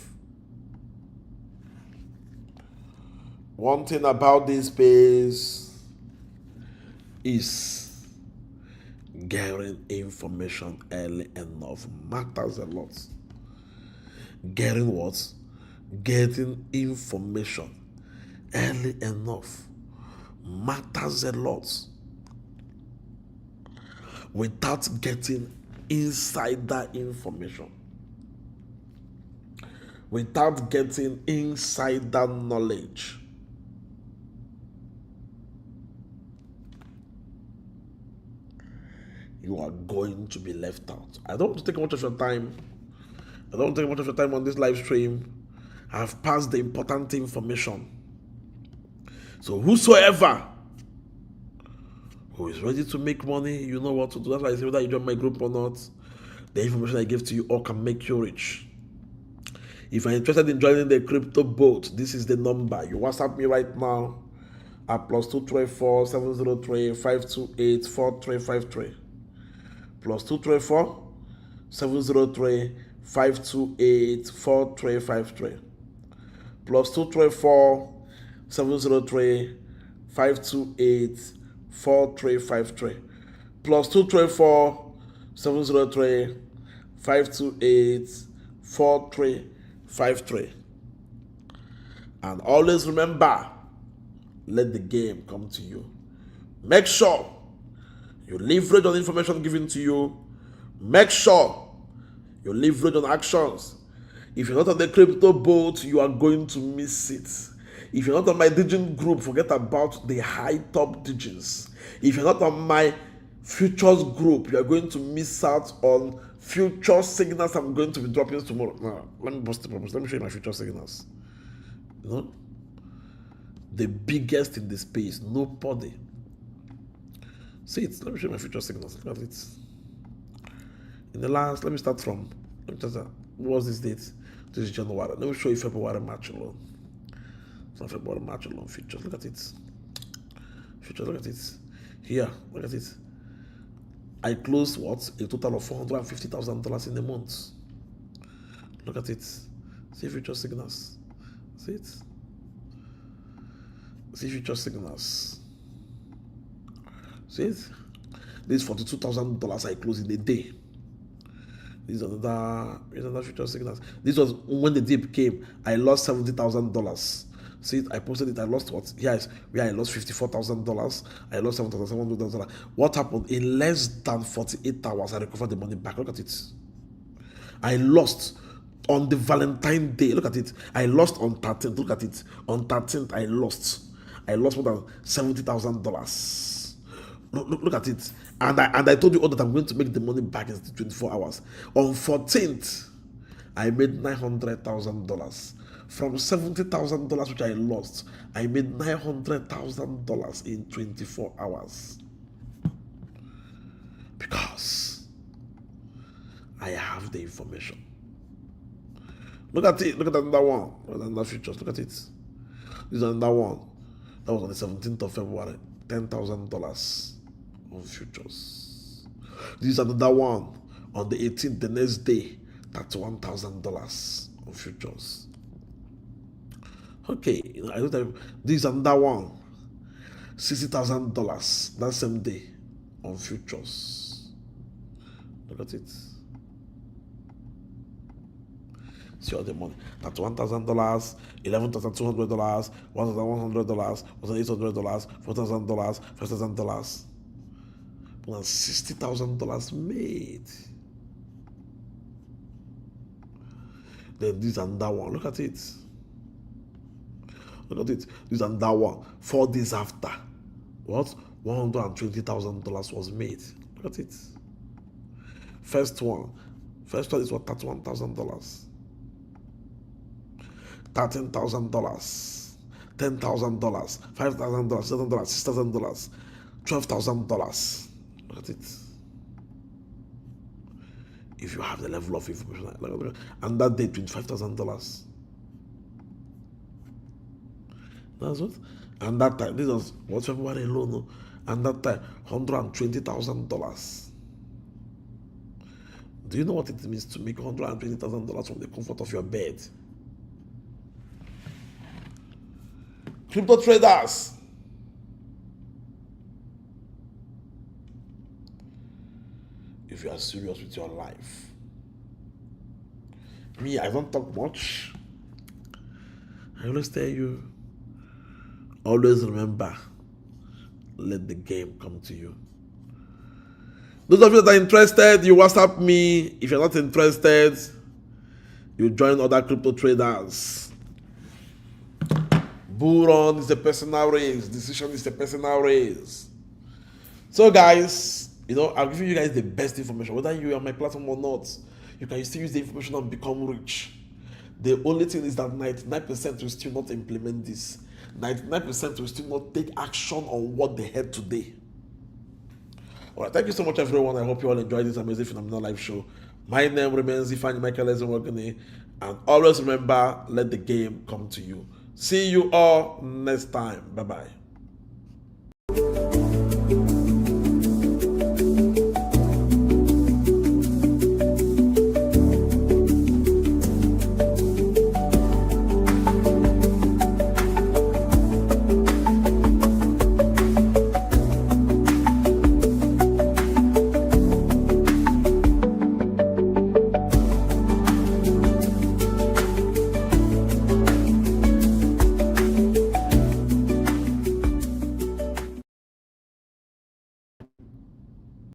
One thing about this space is getting information early enough matters a lot. Getting what? Getting information early enough matters a lot. Without getting insider information, without getting insider knowledge, you are going to be left out. I don't want to take much of your time. I don't take much of your time on this live stream. I've passed the important information. So whosoever who is ready to make money, you know what to do. That's why I say whether you join my group or not, the information I give to you all can make you rich. If you're interested in joining the crypto boat, this is the number. You WhatsApp me right now at +234 703 528 4353. +234 703 528 4353. +234 703 528 4353. +234 703 528 4353. And always remember, let the game come to you. Make sure you leverage on information given to you. Make sure you leverage on actions. If you're not on the crypto boat, you are going to miss it. If you're not on my Digin group, forget about the high top Digins. If you're not on my futures group, you are going to miss out on future signals I'm going to be dropping tomorrow. Now, let me bust the purpose. Let me show you my future signals. You know? The biggest in the space. Nobody. See it. Let me show you my future signals. Look at it. In the last, let me start from, what was this date? This is January. Let me show you February, March alone. It's not February, March alone. Futures, look at it. Futures, look at it. Here, look at it. I closed what? A total of $450,000 in a month. Look at it. See future signals. See it? See future signals. See it? This is $42,000 I closed in a day. These are another future signals. This was when the dip came. I lost $70,000. See it? I posted it. I lost what? Yes, where I lost $54,000. I lost $7,700. What happened? In less than 48 hours, I recovered the money back. Look at it. I lost on the Valentine Day. Look at it. I lost on 13th. Look at it. On 13th, I lost. I lost more than $70,000. Look at it. And I told you all that I'm going to make the money back in 24 hours. On 14th, I made $900,000. From $70,000 which I lost, I made $900,000 in 24 hours. Because I have the information. Look at it. Look at another one. Look at another futures. Look at it. This is another one. That was on the 17th of February. $10,000 on futures. This is another one on the 18th, the next day. $31,000 on futures. Okay, I don't have, this is another one. $60,000 that same day on futures. Look at it. See all the money. That's $1,000, $11,200, $1,100, $1,800, $4,000, $5,000. More than $60,000 made. Then this and that one. Look at it. Look at it. This and that one. 4 days after. What? $120,000 was made. Look at it. First one. First one is what? $31,000. $13,000, $10,000, $5,000, $7,000, $6,000, $12,000. Look at it. If you have the level of information, and that day, $25,000. That's what. And that time, this was what February alone, no? And that time, $120,000. Do you know what it means to make $120,000 from the comfort of your bed? Crypto traders, if you are serious with your life, me, I don't talk much. I always tell you, always remember, let the game come to you. Those of you that are interested, you WhatsApp me. If you're not interested, you join other crypto traders. Bull run is a personal race. Decision is a personal race. So guys, I'm giving you guys the best information. Whether you are on my platform or not, you can still use the information and become rich. The only thing is that 99% will still not implement this. 99% will still not take action on what they heard today. Alright, thank you so much everyone. I hope you all enjoyed this amazing phenomenal live show. My name remains Ifeanyi Michael Ezenwogene, and always remember, let the game come to you. See you all next time. Bye-bye.